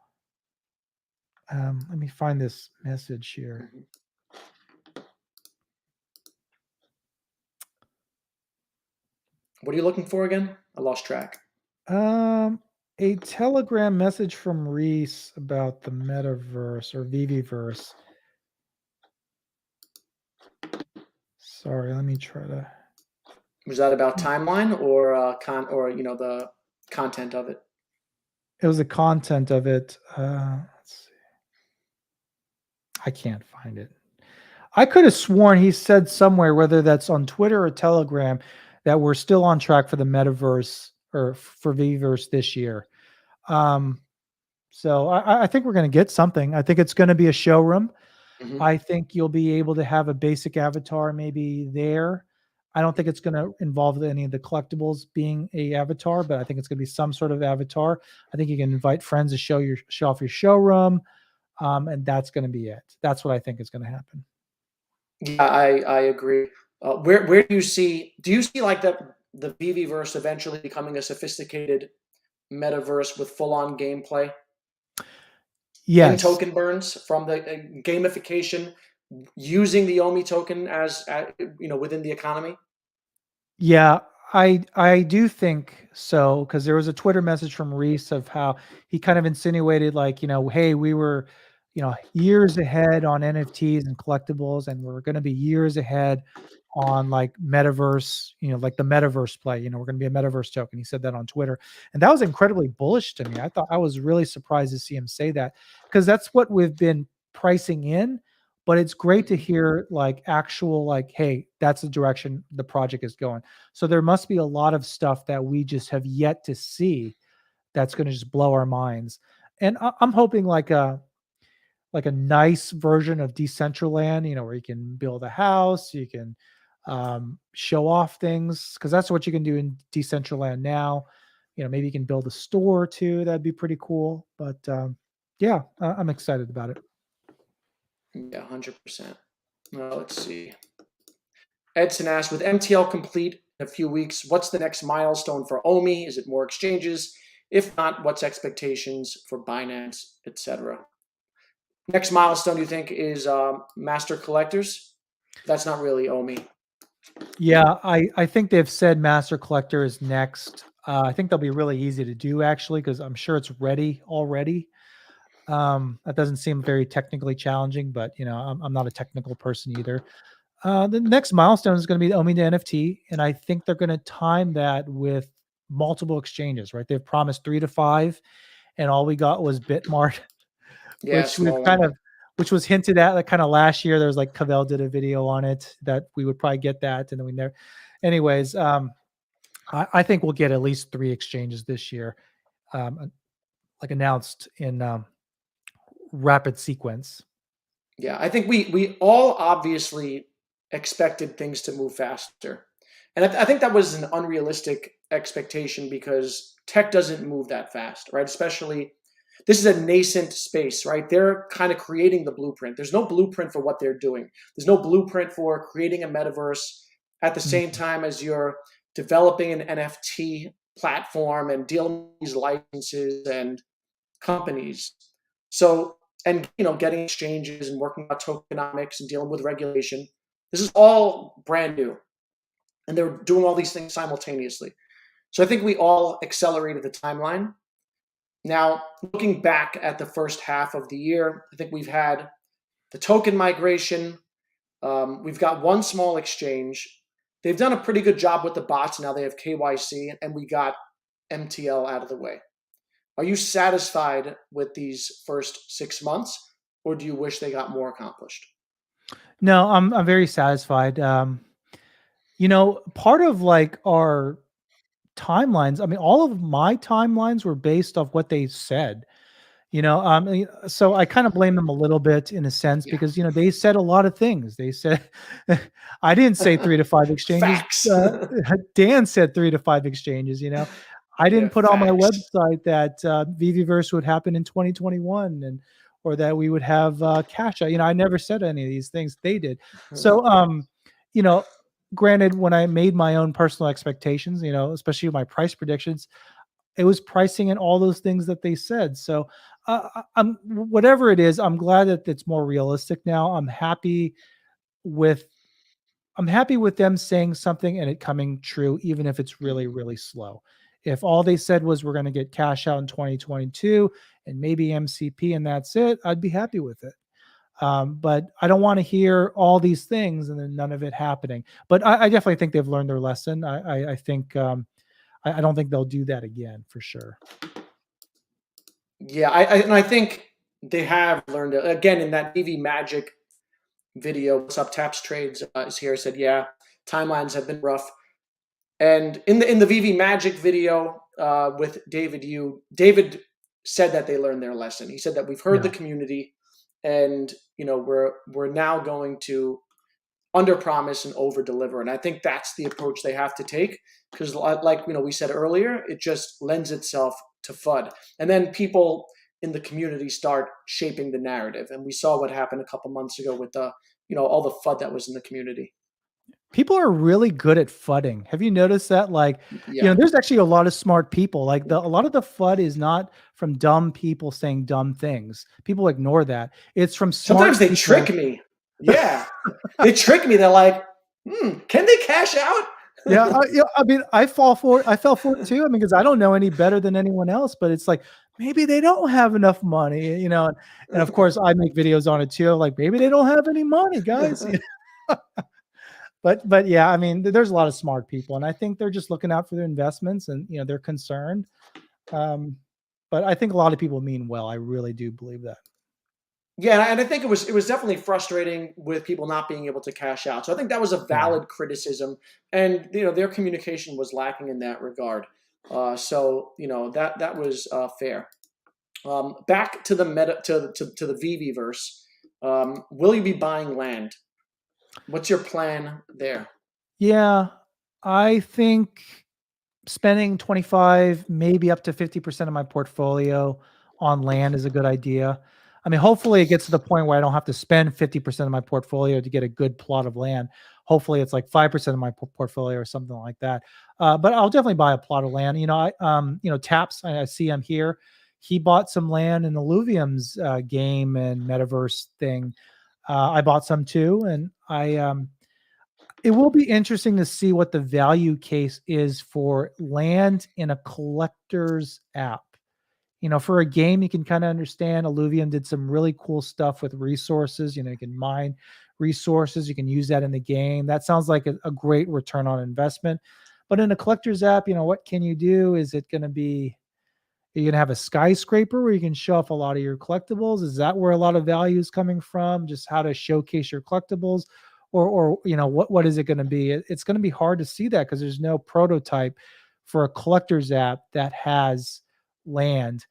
Let me find this message here.
Mhm. What are you looking for again? I lost track.
A Telegram message from Reese about the metaverse or Viviverse. Sorry, let me try to.
Was that about timeline or the content of it?
It was the content of it. Let's see. I can't find it. I could have sworn he said somewhere, whether that's on Twitter or Telegram, that we're still on track for the metaverse or for Viviverse this year. So I think we're going to get something. I think it's going to be a showroom.
Hmm.
I think you'll be able to have a basic avatar maybe there. I don't think it's going to involve any of the collectibles being a avatar, but I think it's going to be some sort of avatar. I think you can invite friends to show off your showroom, and that's going to be it. That's what I think is going to happen.
Yeah, I agree. Where do you see? Do you see like the VV-verse eventually becoming a sophisticated metaverse with full on gameplay in
Yes.
token burns from the gamification using the Omi token within the economy?
Yeah, I do think so because there was a Twitter message from Reese of how he kind of insinuated like, hey, we were, years ahead on NFTs and collectibles, and we're going to be years ahead on like metaverse, like the metaverse play. We're going to be a metaverse token. He said that on Twitter, and that was incredibly bullish to me. I was really surprised to see him say that because that's what we've been pricing in. But it's great to
Mhm.
hear like actual like, hey, that's the direction the project is going. So there must be a lot of stuff that we just have yet to see that's going to just blow our minds. And I'm hoping like a nice version of Decentraland, where you can build a house, you can show off things because that's what you can do in Decentraland now. Maybe you can build a store too. That'd be pretty cool. But yeah, I'm excited about it.
Yeah, 100%. Let's see. Edson asked, with MTL complete in a few weeks, what's the next milestone for OMI? Is it more exchanges? If not, what's expectations for Binance, etc.? Next milestone, you think, is master collectors? That's not really OMI.
Yeah, I think they've said Master Collector is next. I think they'll be really easy to do actually, because I'm sure it's ready already. That doesn't seem very technically challenging, but I'm not a technical person either. The next milestone is going to be the Omni NFT, and I think they're going to time that with multiple exchanges. Right? They've promised 3 to 5, and all we got was Bitmart,
Yeah,
which we've
small one.
which was hinted at like kind of last year. There was like Cavell did a video on it that we would probably get that, and then we never. Anyways, I think we'll get at least 3 exchanges this year, like announced in rapid sequence.
Yeah, I think we all obviously expected things to move faster, and I think that was an unrealistic expectation because tech doesn't move that fast, right? Especially this is a nascent space, right? They're kind of creating the blueprint. There's no blueprint for what they're doing. There's no blueprint for creating a metaverse at the same
Mhm.
time as you're developing an NFT platform and dealing with these licenses and companies. So, and getting exchanges and working on tokenomics and dealing with regulation. This is all brand new, and they're doing all these things simultaneously. So I think we all accelerated the timeline. Now, looking back at the first half of the year, I think we've had the token migration. We've got one small exchange. They've done a pretty good job with the bots. Now they have KYC, and we got MTL out of the way. Are you satisfied with these first 6 months, or do you wish they got more accomplished?
No, I'm very satisfied. Part of like our timelines, I mean, all of my timelines were based off what they said. So I kind of blame them a little bit in a sense
Yeah.
because they said a lot of things. They said I didn't say 3 to 5 exchanges.
Facts.
Dan said 3 to 5 exchanges. I
Yeah,
didn't put on my
facts.
website that Viviverse would happen in 2021 and or that we would have cash out. I never said any of these things. They did. So you know, granted, when I made my own personal expectations, especially my price predictions, it was pricing in all those things that they said. So I'm whatever it is, I'm glad that it's more realistic now. With I'm happy with them saying something and it coming true, even if it's really, really slow. If all they said was we're going to get cash out in 2022 and maybe MCP and that's it, I'd be happy with it. But I don't want to hear all these things and then none of it happening. But I definitely think they've learned their lesson. I think I don't think they'll do that again for sure.
Yeah, and I think they have learned it. Again, in that EV Magic video, what's up, Taps Trades is here, said, yeah, timelines have been rough. And in the VV Magic video with David said that they learned their lesson. He said that we've heard the
Yeah.
community, and we're now going to under promise and over deliver. And I think that's the approach they have to take because, like we said earlier, it just lends itself to FUD, and then people in the community start shaping the narrative. And we saw what happened a couple months ago with the all the FUD that was in the community.
People are really good at fudding. Have you noticed that? Like,
Yeah.
there's actually a lot of smart people. Like a lot of the FUD is not from dumb people saying dumb things. People ignore that. It's from
Sometimes
smart
they trick
people.
me. Yeah. They trick me. They're like, can they cash out?
Yeah, I mean, I fell for it too. I mean, because I don't know any better than anyone else, but it's like maybe they don't have enough money. And of course, I make videos on it too. Like maybe they don't have any money, guys. But yeah, I mean, there's a lot of smart people, and I think they're just looking out for their investments, and they're concerned. Um, but I think a lot of people mean well. I really do believe that.
Yeah, and I think it was definitely frustrating with people not being able to cash out. So I think that was a
Yeah.
valid criticism, and their communication was lacking in that regard. So that was fair. Back to the meta to the VV verse. Will you be buying land? What's your plan there?
Yeah, I think spending 25, maybe up to 50% of my portfolio on land is a good idea. I mean, hopefully it gets to the point where I don't have to spend 50% of my portfolio to get a good plot of land. Hopefully it's like 5% of my portfolio or something like that. But I'll definitely buy a plot of land. Taps, I see him here. He bought some land in the Illuvium's game and metaverse thing. I bought some too. And It will be interesting to see what the value case is for land in a collector's app. For a game, you can kind of understand. Illuvium did some really cool stuff with resources. You can mine resources. You can use that in the game. That sounds like a great return on investment. But in a collector's app, what can you do? Is it going to be, are you going to have a skyscraper where you can show off a lot of your collectibles? Is that where a lot of value is coming from? Just how to showcase your collectibles? Or what is it going to be? It's going to be hard to see that because there's no prototype for a collector's app that has land.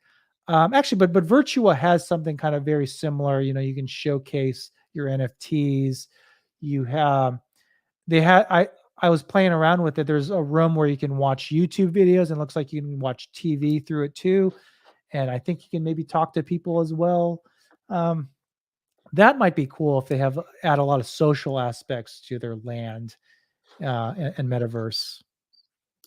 Actually, but Virtua has something kind of very similar. You can showcase your NFTs. You have they had I was playing around with it. There's a room where you can watch YouTube videos, and it looks like you can watch TV through it too. And I think you can maybe talk to people as well. Um, that might be cool if they add a lot of social aspects to their land and metaverse.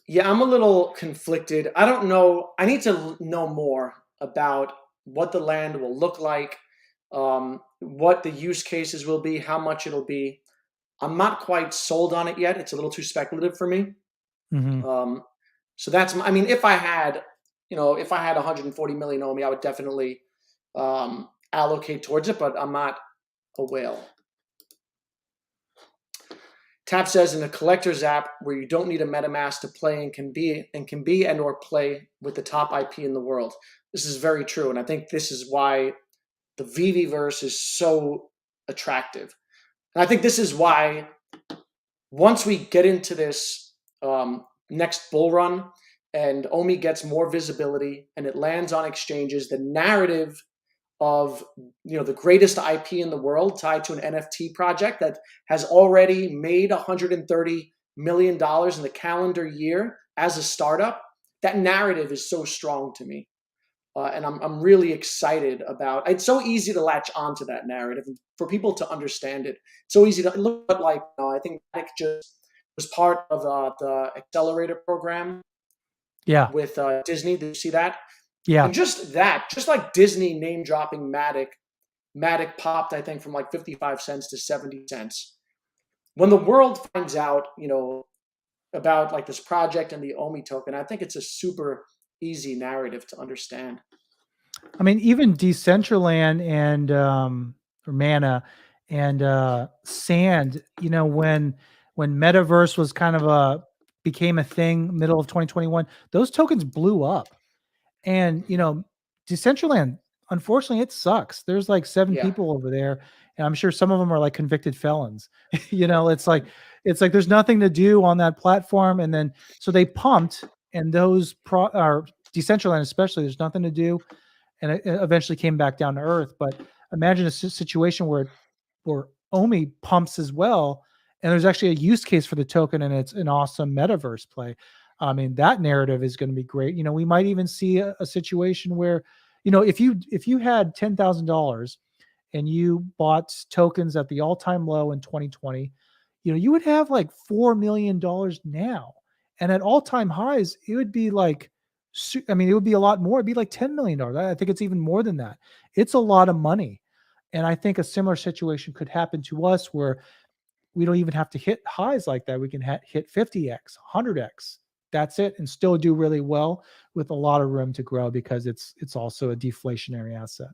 Yeah, I'm a little conflicted. I don't know. I need to know more about what the land will look like, what the use cases will be, how much it'll be. I'm not quite sold on it yet. It's a little too speculative for me.
Hmm.
Um, so that's, I mean, if I had 140 million on me, I would definitely allocate towards it, but I'm not a whale. Tap says in a collector's app where you don't need a MetaMask to play and can be and or play with the top IP in the world. This is very true, and I think this is why the Veve verse is so attractive. And I think this is why once we get into this next bull run and Omi gets more visibility and it lands on exchanges, the narrative of the greatest IP in the world tied to an NFT project that has already made $130 million in the calendar year as a startup, that narrative is so strong to me. And I'm really excited about. It's so easy to latch onto that narrative and for people to understand it. It's so easy to look at, like, I think Nick just was part of the accelerator program
Yeah,
with Disney. Did you see that?
yeah.
And just like Disney name dropping Matic popped, I think, from like 55 cents to 70 cents. When the world finds out, about like this project and the Omi token, I think it's a super easy narrative to understand.
I mean, even Decentraland and or Mana and Sand, when Metaverse was kind of became a thing middle of 2021, those tokens blew up. And Decentraland, unfortunately, it sucks. There's like 7
Yeah.
people over there, and I'm sure some of them are like convicted felons. It's like there's nothing to do on that platform, and then so they pumped, and those or Decentraland especially, there's nothing to do, and it eventually came back down to earth. But imagine a situation where Omi pumps as well, and there's actually a use case for the token, and it's an awesome metaverse play. I mean, that narrative is going to be great. We might even see a situation where, if you had $10,000 and you bought tokens at the all-time low in 2020, you would have like $4 million now, and at all-time highs, it would be like, I mean, it would be a lot more. It'd be like $10 million. I think it's even more than that. It's a lot of money, and I think a similar situation could happen to us where we don't even have to hit highs like that. We can hit 50x, 100x. That's it, and still do really well with a lot of room to grow because it's also a deflationary asset.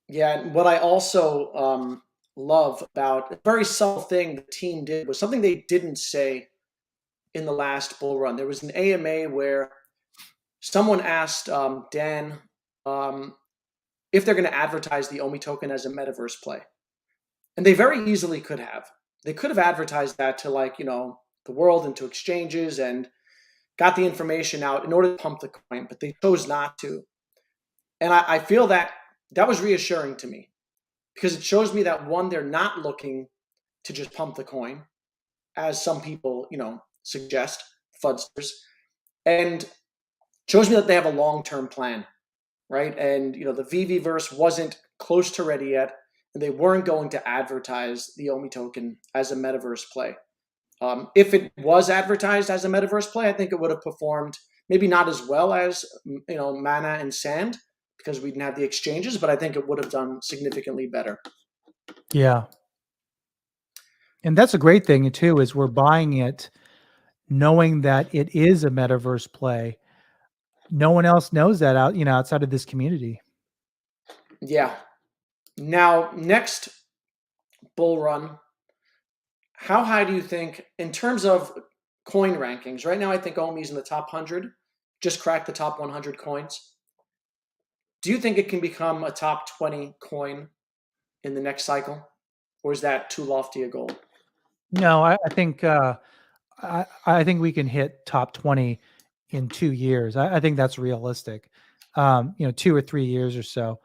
Yeah, and what I also love about a very subtle thing the team did was something they didn't say in the last bull run. There was an AMA where someone asked Dan if they're going to advertise the Omi token as a metaverse play. And they very easily could have. They could have advertised that to, like, the world and to exchanges and got the information out in order to pump the coin, but they chose not to. And I feel that that was reassuring to me because it shows me that, one, they're not looking to just pump the coin, as some people, suggest, fudsters, and shows me that they have a long-term plan, right? And, the VV-verse wasn't close to ready yet, and they weren't going to advertise the Omi token as a metaverse play. If it was advertised as a metaverse play, I think it would have performed maybe not as well as Mana and Sand because we didn't have the exchanges, but I think it would have done significantly better.
Yeah. And that's a great thing too, is we're buying it knowing that it is a metaverse play. No one else knows that outside of this community.
Yeah. Now, next bull run, how high do you think, in terms of coin rankings? Right now, I think Omi's in the top 100, just cracked the top 100 coins. Do you think it can become a top 20 coin in the next cycle? Or is that too lofty a goal?
No, I think we can hit top 20 in 2 years. I think that's realistic. 2 or 3 years or so,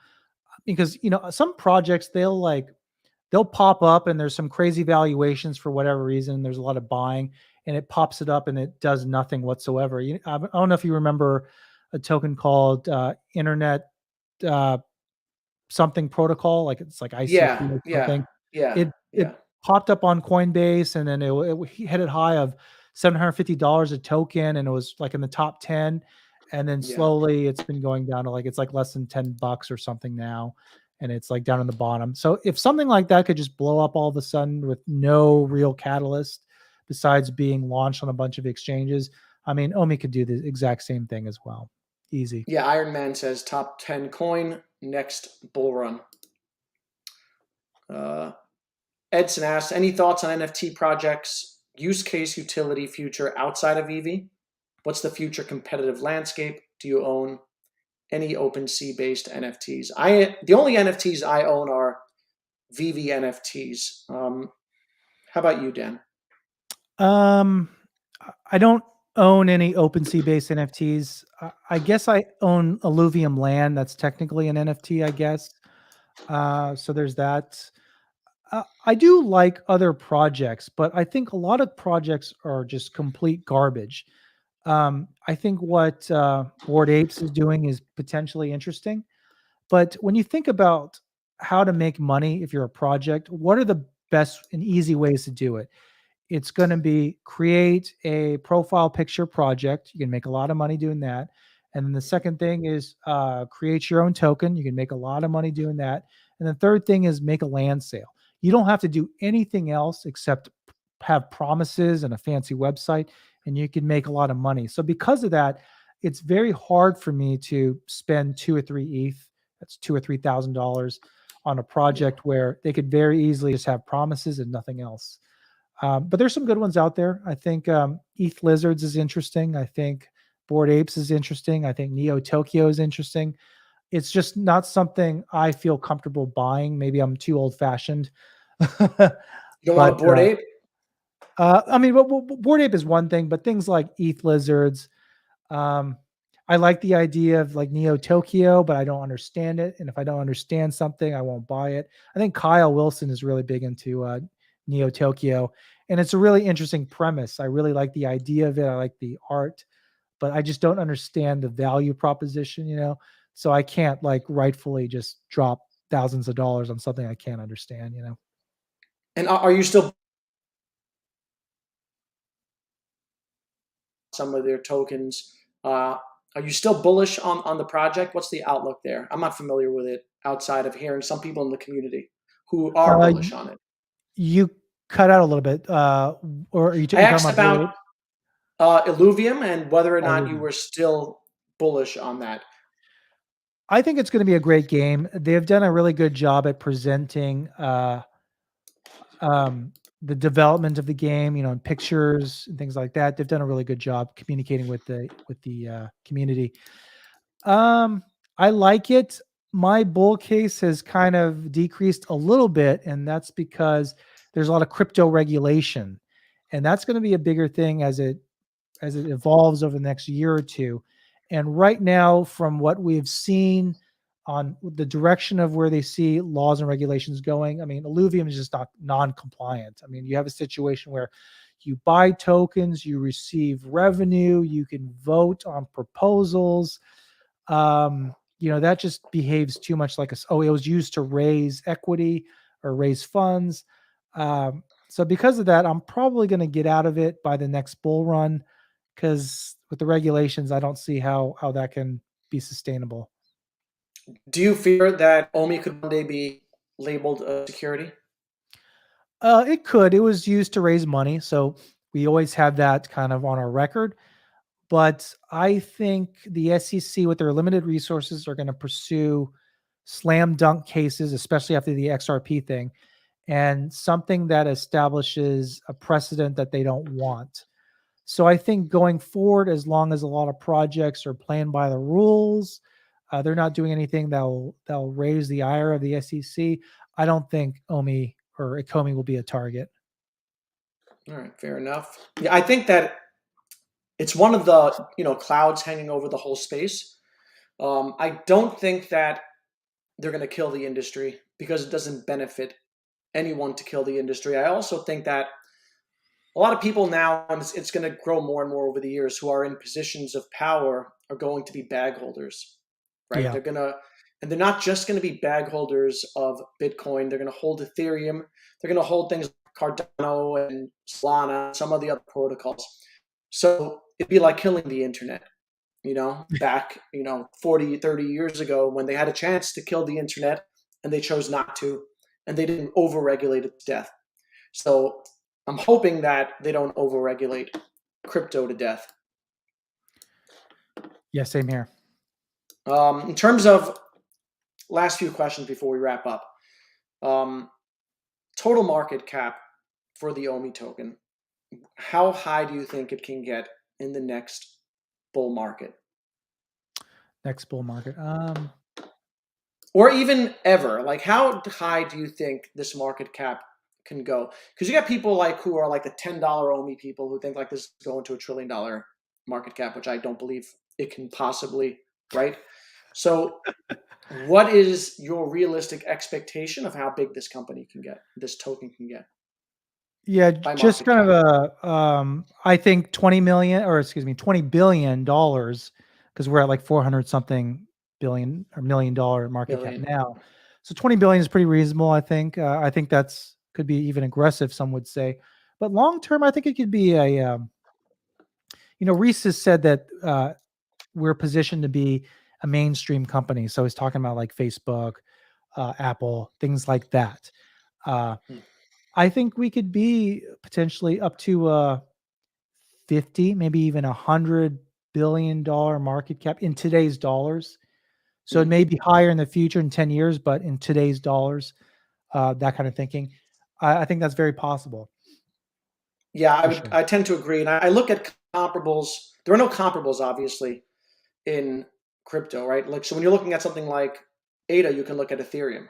because some projects they'll pop up and there's some crazy valuations for whatever reason. There's a lot of buying and it pops it up and it does nothing whatsoever. I don't know if you remember a token called Internet uh, something protocol, like it's like ICP
Yeah,
or
yeah,
something.
yeah,
It
yeah,
popped up on Coinbase and then it hit it high of $750 a token and it was like in the top 10. And then
yeah.
slowly it's been going down to it's like less than $10 or something now. And it's like down in the bottom. So if something like that could just blow up all of a sudden with no real catalyst besides being launched on a bunch of exchanges, I mean, Omi could do the exact same thing as well. Easy.
Yeah, Iron Man says top 10 coin, next bull run. Uh, Edson asks, any thoughts on NFT projects, use case, utility, future outside of Veve? What's the future competitive landscape? Do you own any OpenSea based NFTs? The only NFTs I own are Veve NFTs. How about you, Dan?
Um, I don't own any OpenSea based NFTs. I guess I own Alluvium Land. That's technically an NFT, I guess. So there's that. I do like other projects, but I think a lot of projects are just complete garbage. I think what Bored Apes is doing is potentially interesting, but when you think about how to make money if you're a project, what are the best and easy ways to do it? It's going to be create a profile picture project. You can make a lot of money doing that. And then the second thing is create your own token. You can make a lot of money doing that. And the third thing is make a land sale. You don't have to do anything else except have promises and a fancy website, and you can make a lot of money. So because of that, it's very hard for me to spend 2 or 3 ETH. That's $2 or $3,000 on a
Yeah.
project where they could very easily just have promises and nothing else. But there's some good ones out there. I think ETH Lizards is interesting. I think Bored Apes is interesting. I think Neo Tokyo is interesting. It's just not something I feel comfortable buying. Maybe I'm too old fashioned.
You don't want
but
a board ape?
I mean, Bored Ape is one thing, but things like ETH Lizards, um, I like the idea of like Neo Tokyo, but I don't understand it. And if I don't understand something, I won't buy it. I think Kyle Wilson is really big into Neo Tokyo, and it's a really interesting premise. I really like the idea of it. I like the art, but I just don't understand the value proposition. So I can't like rightfully just drop thousands of dollars on something I can't understand.
And are you still some of their tokens? Are you still bullish on the project? What's the outlook there? I'm not familiar with it outside of hearing some people in the community who are
Uh,
bullish on it.
you cut out a little bit, or are you,
I
you talking
asked
about Bored
about
Ape?
Illuvium and whether or not you
Illuvium.
were still bullish on that.
I think it's going to be a great game. They've done a really good job at presenting the development of the game, in pictures and things like that. They've done a really good job communicating with the community. Um, I like it. My bull case has kind of decreased a little bit, and that's because there's a lot of crypto regulation, and that's going to be a bigger thing as it evolves over the next year or two. And right now, from what we've seen on the direction of where they see laws and regulations going, I mean, Illuvium is just not non-compliant. I mean, you have a situation where you buy tokens, you receive revenue, you can vote on proposals. That just behaves too much like it was used to raise equity or raise funds. So because of that, I'm probably going to get out of it by the next bull run because with the regulations, I don't see how that can be sustainable.
Do you fear that OMI could one day be labeled a security?
It could. It was used to raise money, so we always have that kind of on our record. But I think the SEC, with their limited resources, are going to pursue slam dunk cases, especially after the XRP thing, and something that establishes a precedent that they don't want. So I think going forward, as long as a lot of projects are playing by the rules, they're not doing anything that'll raise the ire of the SEC. I don't think Omi or Ikomi will be a target.
All right, fair enough. Yeah, I think that it's one of the clouds hanging over the whole space. I don't think that they're going to kill the industry because it doesn't benefit anyone to kill the industry. I also think that a lot of people now, and it's going to grow more and more over the years, who are in positions of power are going to be bag holders, right?
Yeah.
And they're not just going to be bag holders of Bitcoin. They're going to hold Ethereum. They're going to hold things like Cardano and Solana, some of the other protocols. So it'd be like killing the internet, back, 40, 30 years ago when they had a chance to kill the internet and they chose not to, and they didn't overregulate it to death. So I'm hoping that they don't overregulate crypto to death.
Yeah, same here.
In terms of last few questions before we wrap up, total market cap for the OMI token, how high do you think it can get in the next bull market?
Next bull market.
Or even ever? Like, how high do you think this market cap can go? Because you got people who are like the $10 OMI people who think like this is going to $1 trillion market cap, which I don't believe it can possibly, right? So what is your realistic expectation of how big this company can get, this token can get
Yeah,
by
just
market
kind
cap?
of I think 20 million, or excuse me, $20 billion, because we're at like 400 something billion or $1 million market cap
Billion.
now. So 20 billion is pretty reasonable, I think. I think that's could be even aggressive, some would say. But long term, I think it could be Reese has said that we're positioned to be a mainstream company. So he's talking about like Facebook, Apple, things like that. Uh,
Hmm.
I think we could be potentially up to 50, maybe even $100 billion market cap in today's dollars. So it
Hmm.
may be higher in the future in 10 years, but in today's dollars, that kind of thinking, I think that's very possible
Yeah,
for sure.
I tend to agree. And I look at comparables. There are no comparables, obviously, in crypto, right? Like, so when you're looking at something like ADA, you can look at Ethereum.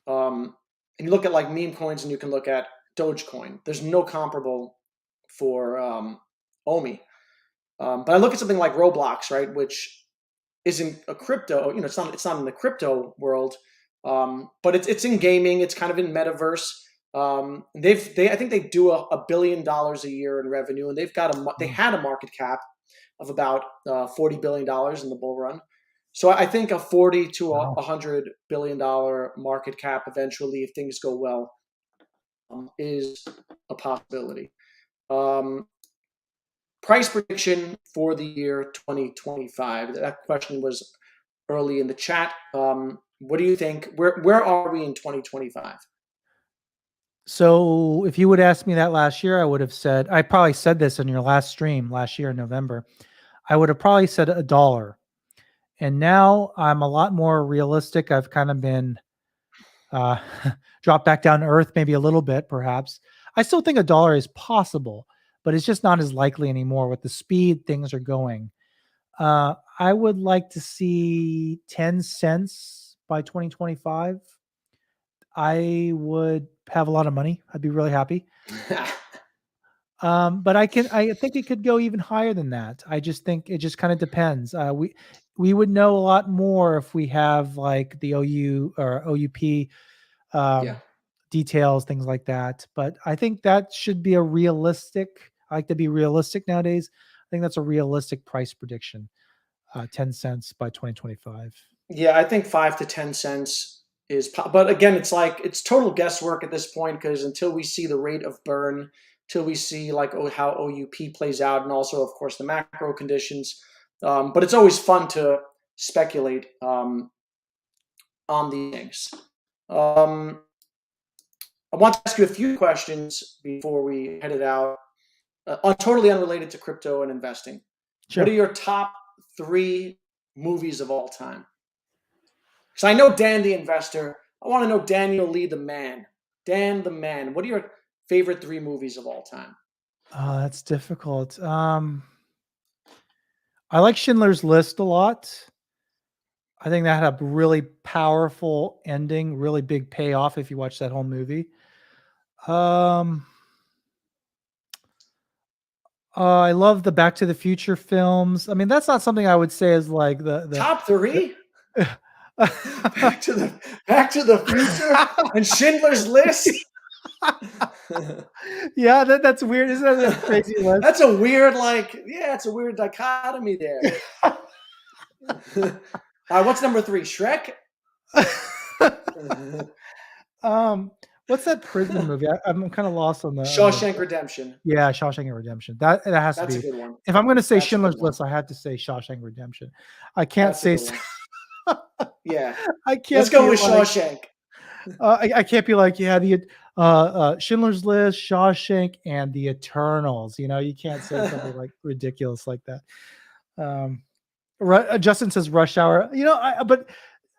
And you look at like meme coins and you can look at Dogecoin. There's no comparable for OMI. But I look at something like Roblox, right, which isn't a crypto. It's not in the crypto world, but it's in gaming. It's kind of in metaverse. I think they do $1 billion a year in revenue, and they
Wow.
had a market cap of about $40 billion in the bull run. So I think a 40 to
Wow.
$100 billion market cap eventually, if things go well, is a possibility. Um, Price prediction for the year 2025. That question was early in the chat. What do you think? Where are we in 2025?
So if you would ask me that last year, I would have said, I probably said this in your last stream last year in November. I would have probably said $1. And now I'm a lot more realistic. I've kind of been uh, dropped back down to earth, maybe a little bit, perhaps. I still think $1 is possible, but it's just not as likely anymore with the speed things are going. I would like to see 10 cents by 2025. I would have a lot of money. I'd be really happy. But I think it could go even higher than that. I just think it just kind of depends. We would know a lot more if we have like the OU or OUP
Yeah.
um, details, things like that. But I think that should be a realistic. I like to be realistic nowadays. I think that's a realistic price prediction. 10 cents by 2025.
Yeah, I think 5 to 10 cents but again, it's total guesswork at this point because until we see the rate of burn, till we see how OUP plays out, and also of course the macro conditions. But it's always fun to speculate on these things. Um, I want to ask you a few questions before we head it out, totally unrelated to crypto and investing. What are
Sure.
your top three movies of all time? Because I know Dan the investor. I want to know Daniel Lee the man. Dan the man. What are your favorite three movies of all time?
Oh, that's difficult. I like Schindler's List a lot. I think that had a really powerful ending, really big payoff if you watch that whole movie. Um, I love the Back to the Future films. I mean, that's not something I would say is like
Top three?
the
Back to the Back to the Future and Schindler's List.
yeah, that's weird. Isn't that a crazy list?
That's a weird, like, yeah, it's a weird dichotomy there. What's number three? Shrek.
What's that prison movie? I'm kind of lost on the
Shawshank Redemption.
yeah, Shawshank Redemption. That has to
That's a
be.
good one.
If I'm going to say
That's a good
Schindler's
one.
List, I had to say Shawshank Redemption. I can't
That's a
say.
good one. Yeah.
I
Let's
can't
go
be
with
like.
Shawshank.
I can't be like, yeah, the Schindler's List, Shawshank, and the Eternals. You know, you can't say something like ridiculous like that. Justin says Rush Hour. You know, but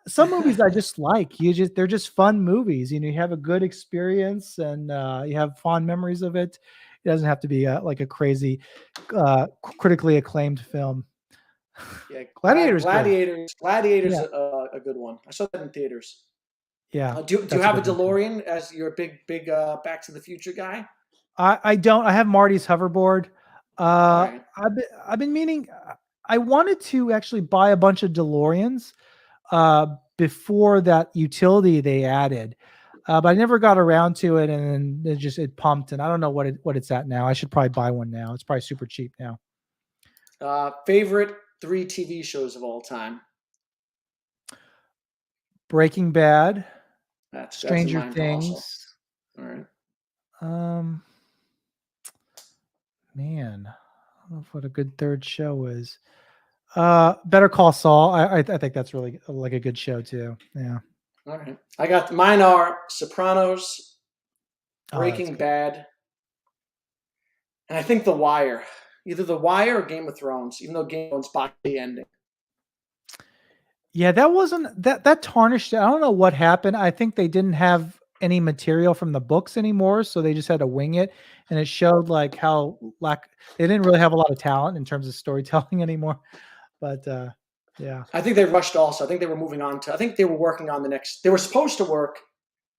some movies I just like. They're just fun movies. You know, you have a good experience and you have fond memories of it. It doesn't have to be like a crazy, critically acclaimed film.
Yeah,
Gladiator's good.
Gladiator's
Yeah,
a good one. I saw that in theaters.
yeah,
Do you
that's a
have a
good one too.
DeLorean as your big Back to the Future guy?
I don't. I have Marty's hoverboard.
All right.
I've been meaning. I wanted to actually buy a bunch of DeLoreans before that utility they added, but I never got around to it, and then it pumped, and I don't know what it's at now. I should probably buy one now. It's probably super cheap now.
Favorite three TV shows of all time?
Breaking Bad,
That's in
Stranger
mine also.
Things.
All right.
Um, man, I don't know what a good third show is. Better Call Saul. I think that's really like a good show too. Yeah.
All right. I got mine are Sopranos,
Oh, that's
Breaking
good.
Bad, and I think The Wire. Either The Wire or Game of Thrones, even though Game of Thrones botched the ending.
Yeah, that wasn't that tarnished it. I don't know what happened. I think they didn't have any material from the books anymore, so they just had to wing it, and it showed like how they didn't really have a lot of talent in terms of storytelling anymore. But yeah.
I think they rushed also. I think they were moving on to, I think they were working on the next, they were supposed to work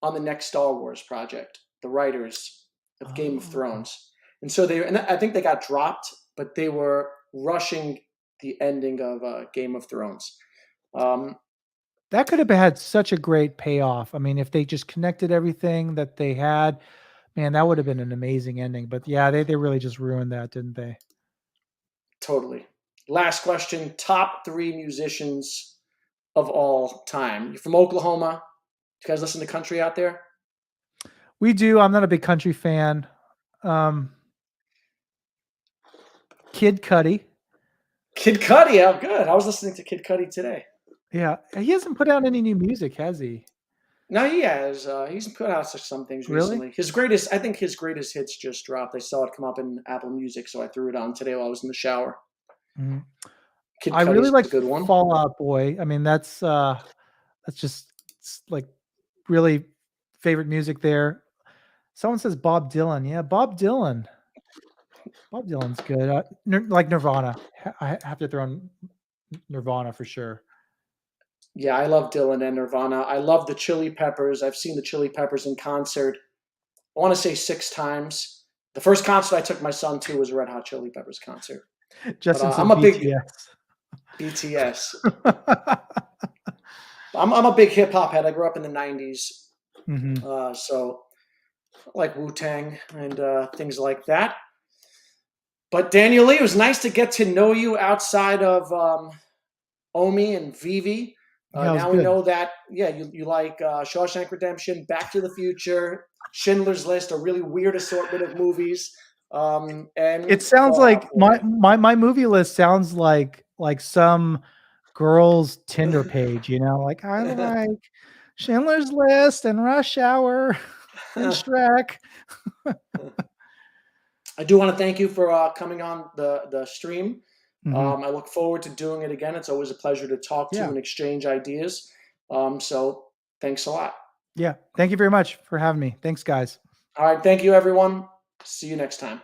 on the next Star Wars project, the writers of Game of
Oh.
Thrones. And I think they got dropped, but they were rushing the ending of Game of Thrones. Um,
That could have had such a great payoff. I mean, if they just connected everything that they had, man, that would have been an amazing ending. But yeah, they really just ruined that, didn't they?
totally. Last question, top three musicians of all time. You're from Oklahoma. You guys listen to country out there?
We do. I'm not a big country fan. Um, Kid Cudi.
Kid Cudi, oh good. I was listening to Kid Cudi today.
Yeah, he hasn't put out any new music, has he?
No, he has. He's put out some things
Really?
recently. I think his greatest hits just dropped. I saw it come up in Apple Music, so I threw it on today while I was in the shower.
Mhm.
Kid
I really
Cudi's
like
a good one.
Fall Out Boy. I mean, that's just like really favorite music there. Someone says Bob Dylan. Yeah, Bob Dylan. Bob Dylan's good. Like Nirvana. I have to throw in Nirvana for sure.
Yeah, I love Dylan and Nirvana. I love the Chili Peppers. I've seen the Chili Peppers in concert. I want to say six times. The first concert I took my son to was a Red Hot Chili Peppers concert. But
Justin
I'm
said
a big
BTS.
BTS. I'm a big hip hop head. I grew up in the '90s,
Mhm.
so I like Wu Tang and things like that. But Daniel Lee, it was nice to get to know you outside of Omi and Veve.
Yeah, it was
Now we
good.
know that, yeah, you like Shawshank Redemption, Back to the Future, Schindler's List, a really weird assortment of movies,
It
and
sounds
Fall Out
like my
Boy.
my my movie list sounds like some girl's Tinder page, you know, like I like Schindler's List and Rush Hour. and Shrek.
I do want to thank you for coming on the stream.
Mhm.
I look forward to doing it again. It's always a pleasure to talk to you
Yeah.
and exchange ideas. So thanks a lot.
Yeah. Thank you very much for having me. Thanks, guys.
All right. Thank you, everyone. See you next time.